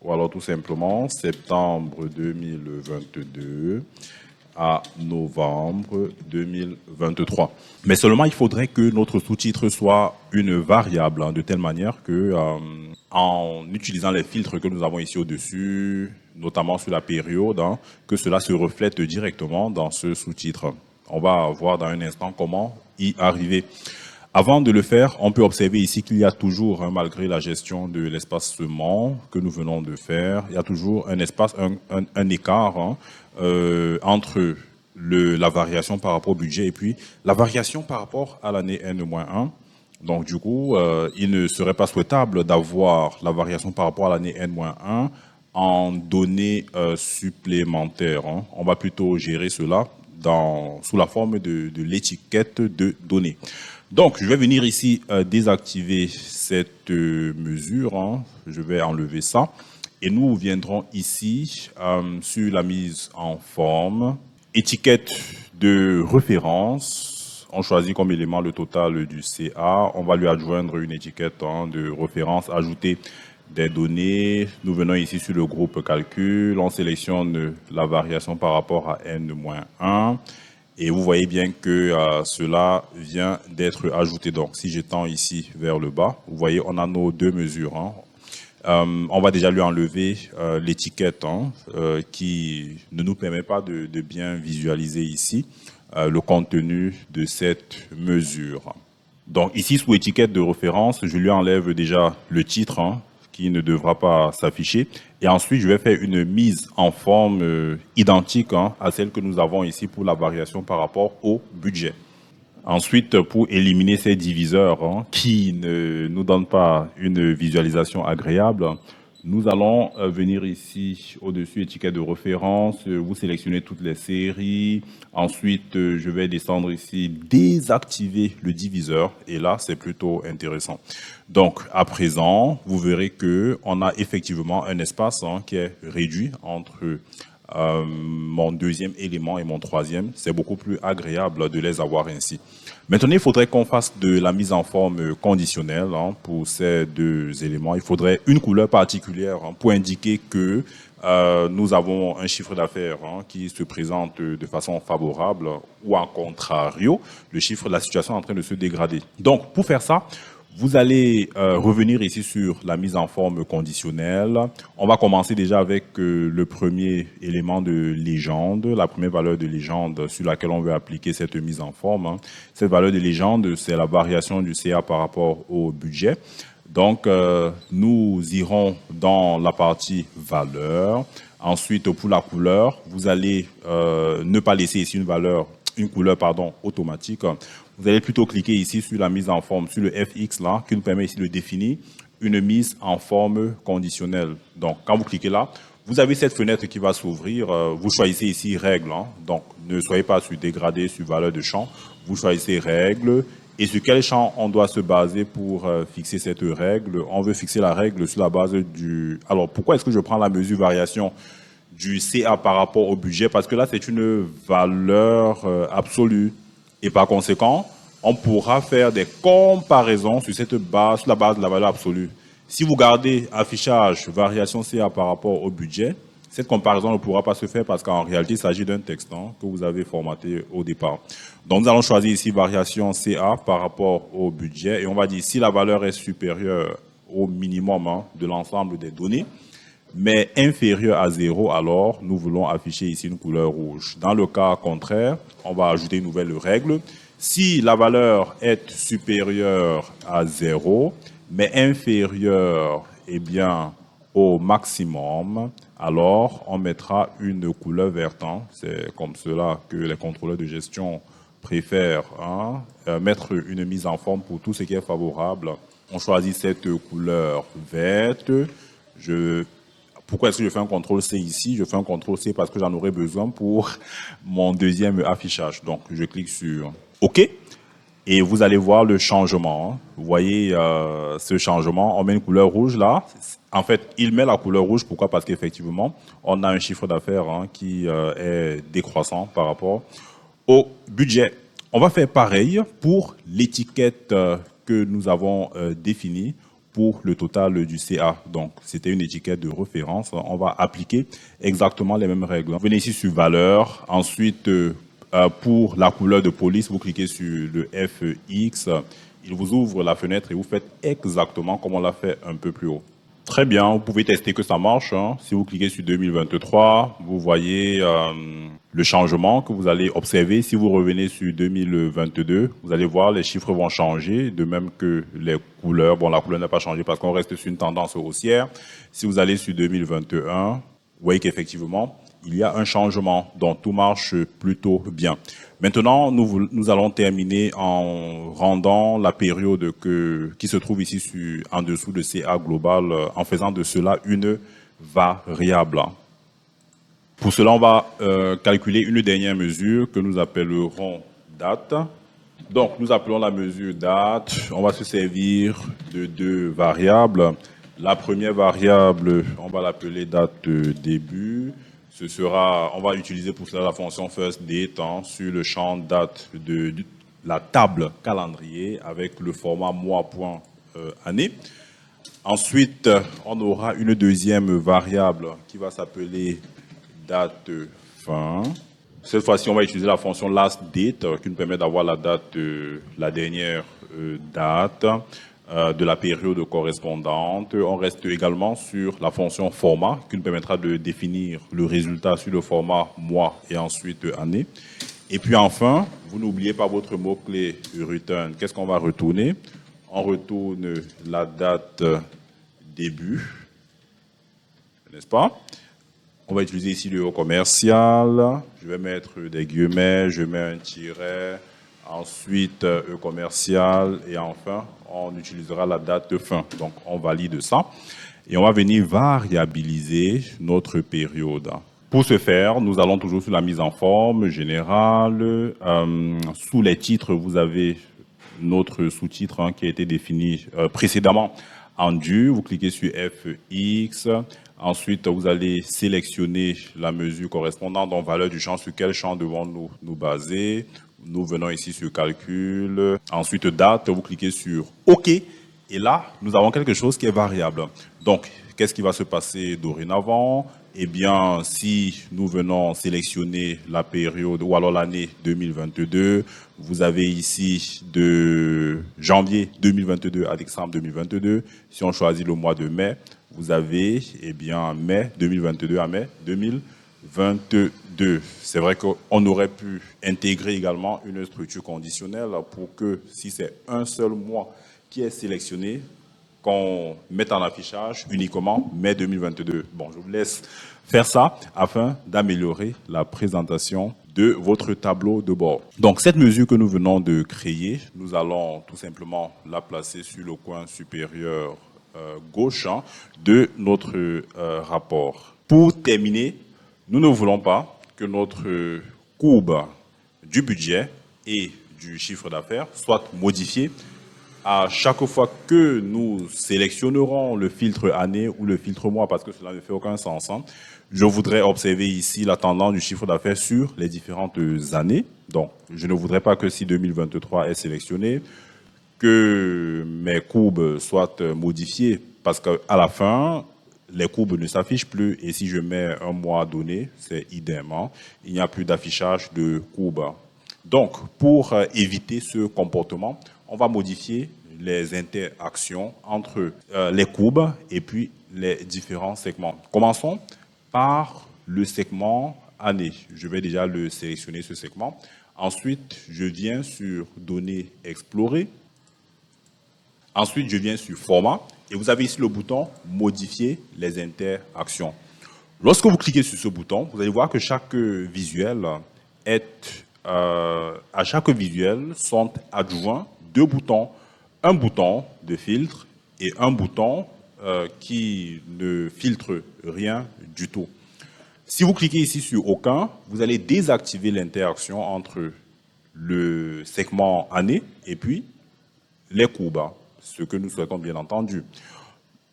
ou alors tout simplement septembre 2022 à novembre 2023. Mais seulement, il faudrait que notre sous-titre soit une variable, de telle manière que, en utilisant les filtres que nous avons ici au-dessus, notamment sur la période, que cela se reflète directement dans ce sous-titre. On va voir dans un instant comment y arriver. Avant de le faire, on peut observer ici qu'il y a toujours, malgré la gestion de l'espacement que nous venons de faire, il y a toujours un espace, un écart entre la variation par rapport au budget et puis la variation par rapport à l'année N-1. Donc du coup, il ne serait pas souhaitable d'avoir la variation par rapport à l'année N-1 en données supplémentaires. On va plutôt gérer cela sous la forme de l'étiquette de données. Donc, je vais venir ici désactiver cette mesure. Je vais enlever ça. Et nous viendrons ici sur la mise en forme. Étiquette de référence. On choisit comme élément le total du CA. On va lui adjoindre une étiquette de référence, ajouter des données. Nous venons ici sur le groupe calcul. On sélectionne la variation par rapport à N-1. Et vous voyez bien que cela vient d'être ajouté. Donc, si j'étends ici vers le bas, vous voyez, on a nos deux mesures. On va déjà lui enlever l'étiquette qui ne nous permet pas de bien visualiser ici le contenu de cette mesure. Donc, ici, sous étiquette de référence, je lui enlève déjà le titre qui ne devra pas s'afficher. Et ensuite, je vais faire une mise en forme identique à celle que nous avons ici pour la variation par rapport au budget. Ensuite, pour éliminer ces diviseurs qui ne nous donnent pas une visualisation agréable, nous allons venir ici au-dessus, étiquette de référence, vous sélectionnez toutes les séries. Ensuite, je vais descendre ici, désactiver le diviseur. Et là, c'est plutôt intéressant. Donc, à présent, vous verrez que on a effectivement un espace qui est réduit entre mon deuxième élément et mon troisième. C'est beaucoup plus agréable de les avoir ainsi. Maintenant, il faudrait qu'on fasse de la mise en forme conditionnelle pour ces deux éléments. Il faudrait une couleur particulière pour indiquer que nous avons un chiffre d'affaires qui se présente de façon favorable ou en contrario, le chiffre de la situation est en train de se dégrader. Donc, pour faire ça, vous allez revenir ici sur la mise en forme conditionnelle. On va commencer déjà avec le premier élément de légende, la première valeur de légende sur laquelle on veut appliquer cette mise en forme. Cette valeur de légende, c'est la variation du CA par rapport au budget. Donc, nous irons dans la partie valeur. Ensuite, pour la couleur, vous allez ne pas laisser ici une couleur automatique. Vous allez plutôt cliquer ici sur la mise en forme, sur le FX là, qui nous permet ici de définir une mise en forme conditionnelle. Donc, quand vous cliquez là, vous avez cette fenêtre qui va s'ouvrir. Vous choisissez ici règles. Donc, ne soyez pas sur dégradé, sur valeur de champ. Vous choisissez règles. Et sur quel champ on doit se baser pour fixer cette règle? On veut fixer la règle sur la base du... Alors, pourquoi est-ce que je prends la mesure variation du CA par rapport au budget? Parce que là, c'est une valeur absolue. Et par conséquent, on pourra faire des comparaisons sur cette base, sur la base de la valeur absolue. Si vous gardez affichage, variation CA par rapport au budget, cette comparaison ne pourra pas se faire parce qu'en réalité, il s'agit d'un texte que vous avez formaté au départ. Donc, nous allons choisir ici variation CA par rapport au budget et on va dire si la valeur est supérieure au minimum de l'ensemble des données, mais inférieure à 0, alors nous voulons afficher ici une couleur rouge. Dans le cas contraire, on va ajouter une nouvelle règle. Si la valeur est supérieure à 0, mais inférieure au maximum, alors on mettra une couleur verte. C'est comme cela que les contrôleurs de gestion préfèrent mettre une mise en forme pour tout ce qui est favorable. On choisit cette couleur verte. Pourquoi est-ce que je fais un contrôle C ici? Je fais un contrôle C parce que j'en aurai besoin pour mon deuxième affichage. Donc, je clique sur OK et vous allez voir le changement. Vous voyez ce changement, on met une couleur rouge là. En fait, il met la couleur rouge. Pourquoi? Parce qu'effectivement, on a un chiffre d'affaires qui est décroissant par rapport au budget. On va faire pareil pour l'étiquette que nous avons définie pour le total du CA. Donc, c'était une étiquette de référence. On va appliquer exactement les mêmes règles. Vous venez ici sur valeur. Ensuite, pour la couleur de police, vous cliquez sur le FX. Il vous ouvre la fenêtre et vous faites exactement comme on l'a fait un peu plus haut. Très bien, vous pouvez tester que ça marche. Si vous cliquez sur 2023, vous voyez le changement que vous allez observer. Si vous revenez sur 2022, vous allez voir les chiffres vont changer, de même que les couleurs. Bon, la couleur n'a pas changé parce qu'on reste sur une tendance haussière. Si vous allez sur 2021, vous voyez qu'effectivement, il y a un changement, donc tout marche plutôt bien. Maintenant, nous allons terminer en rendant la période qui se trouve ici en dessous de CA global, en faisant de cela une variable. Pour cela, on va calculer une dernière mesure que nous appellerons date. Donc, nous appelons la mesure date. On va se servir de deux variables. La première variable, on va l'appeler date début. On va utiliser pour cela la fonction firstDate sur le champ date de la table calendrier avec le format mois.année. Ensuite, on aura une deuxième variable qui va s'appeler date fin. Cette fois-ci, on va utiliser la fonction lastDate qui nous permet d'avoir la date de la dernière date de la période correspondante. On reste également sur la fonction format qui nous permettra de définir le résultat sur le format mois et ensuite année. Et puis enfin, vous n'oubliez pas votre mot-clé return. Qu'est-ce qu'on va retourner? On retourne la date début, n'est-ce pas? On va utiliser ici le commercial. Je vais mettre des guillemets, je mets un tiret. Ensuite, commercial et enfin, on utilisera la date de fin. Donc, on valide ça et on va venir variabiliser notre période. Pour ce faire, nous allons toujours sur la mise en forme générale. Sous les titres, vous avez notre sous-titre qui a été défini précédemment en dur. Vous cliquez sur FX. Ensuite, vous allez sélectionner la mesure correspondante, donc valeur du champ, sur quel champ devons-nous nous baser. Nous venons ici sur calcul. Ensuite, date, vous cliquez sur OK. Et là, nous avons quelque chose qui est variable. Donc, qu'est-ce qui va se passer dorénavant? Eh bien, si nous venons sélectionner la période ou alors l'année 2022, vous avez ici de janvier 2022 à décembre 2022. Si on choisit le mois de mai, vous avez mai 2022 à mai 2022. C'est vrai qu'on aurait pu intégrer également une structure conditionnelle pour que si c'est un seul mois qui est sélectionné, qu'on mette en affichage uniquement mai 2022. Bon, je vous laisse faire ça afin d'améliorer la présentation de votre tableau de bord. Donc, cette mesure que nous venons de créer, nous allons tout simplement la placer sur le coin supérieur gauche de notre rapport. Pour terminer, nous ne voulons pas que notre courbe du budget et du chiffre d'affaires soit modifiée à chaque fois que nous sélectionnerons le filtre année ou le filtre mois, parce que cela ne fait aucun sens. Je voudrais observer ici la tendance du chiffre d'affaires sur les différentes années. Donc, je ne voudrais pas que si 2023 est sélectionné, que mes courbes soient modifiées, parce qu'à la fin, les courbes ne s'affichent plus, et si je mets un mois donné, c'est idem. Il n'y a plus d'affichage de courbes. Donc, pour éviter ce comportement, on va modifier les interactions entre les courbes et puis les différents segments. Commençons par le segment année. Je vais déjà le sélectionner, ce segment. Ensuite, je viens sur données explorer. Ensuite, je viens sur format. Et vous avez ici le bouton modifier les interactions. Lorsque vous cliquez sur ce bouton, vous allez voir que chaque visuel à chaque visuel sont adjoints deux boutons, un bouton de filtre et un bouton qui ne filtre rien du tout. Si vous cliquez ici sur aucun, vous allez désactiver l'interaction entre le segment année et puis les courbes, ce que nous souhaitons bien entendu.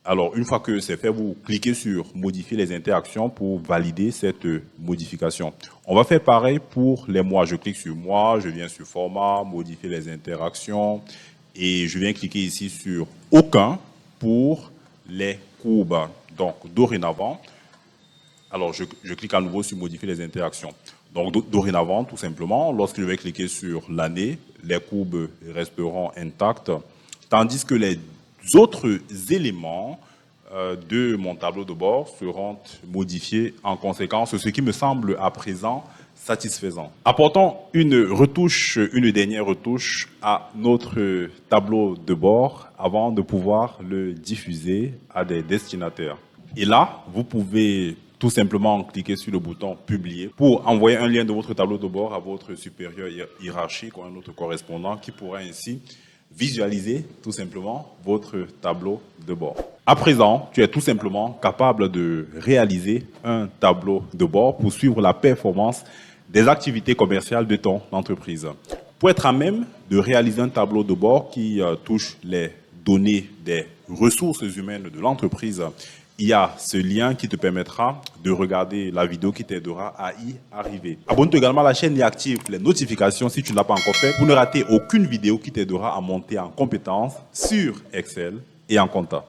Alors, une fois que c'est fait, vous cliquez sur modifier les interactions pour valider cette modification. On va faire pareil pour les mois. Je clique sur mois, je viens sur format, modifier les interactions et je viens cliquer ici sur aucun pour les courbes. Donc, dorénavant, alors je clique à nouveau sur modifier les interactions. Donc, dorénavant, tout simplement, lorsque je vais cliquer sur l'année, les courbes resteront intactes, tandis que les autres éléments de mon tableau de bord seront modifiés en conséquence, ce qui me semble à présent satisfaisant. Apportons une dernière retouche à notre tableau de bord avant de pouvoir le diffuser à des destinataires. Et là, vous pouvez tout simplement cliquer sur le bouton publier pour envoyer un lien de votre tableau de bord à votre supérieur hiérarchique ou à un autre correspondant qui pourra ainsi visualiser tout simplement votre tableau de bord. À présent, tu es tout simplement capable de réaliser un tableau de bord pour suivre la performance des activités commerciales de ton entreprise. Pour être à même de réaliser un tableau de bord qui touche les données des ressources humaines de l'entreprise, il y a ce lien qui te permettra de regarder la vidéo qui t'aidera à y arriver. Abonne-toi également à la chaîne et active les notifications si tu ne l'as pas encore fait pour ne rater aucune vidéo qui t'aidera à monter en compétences sur Excel et en compta.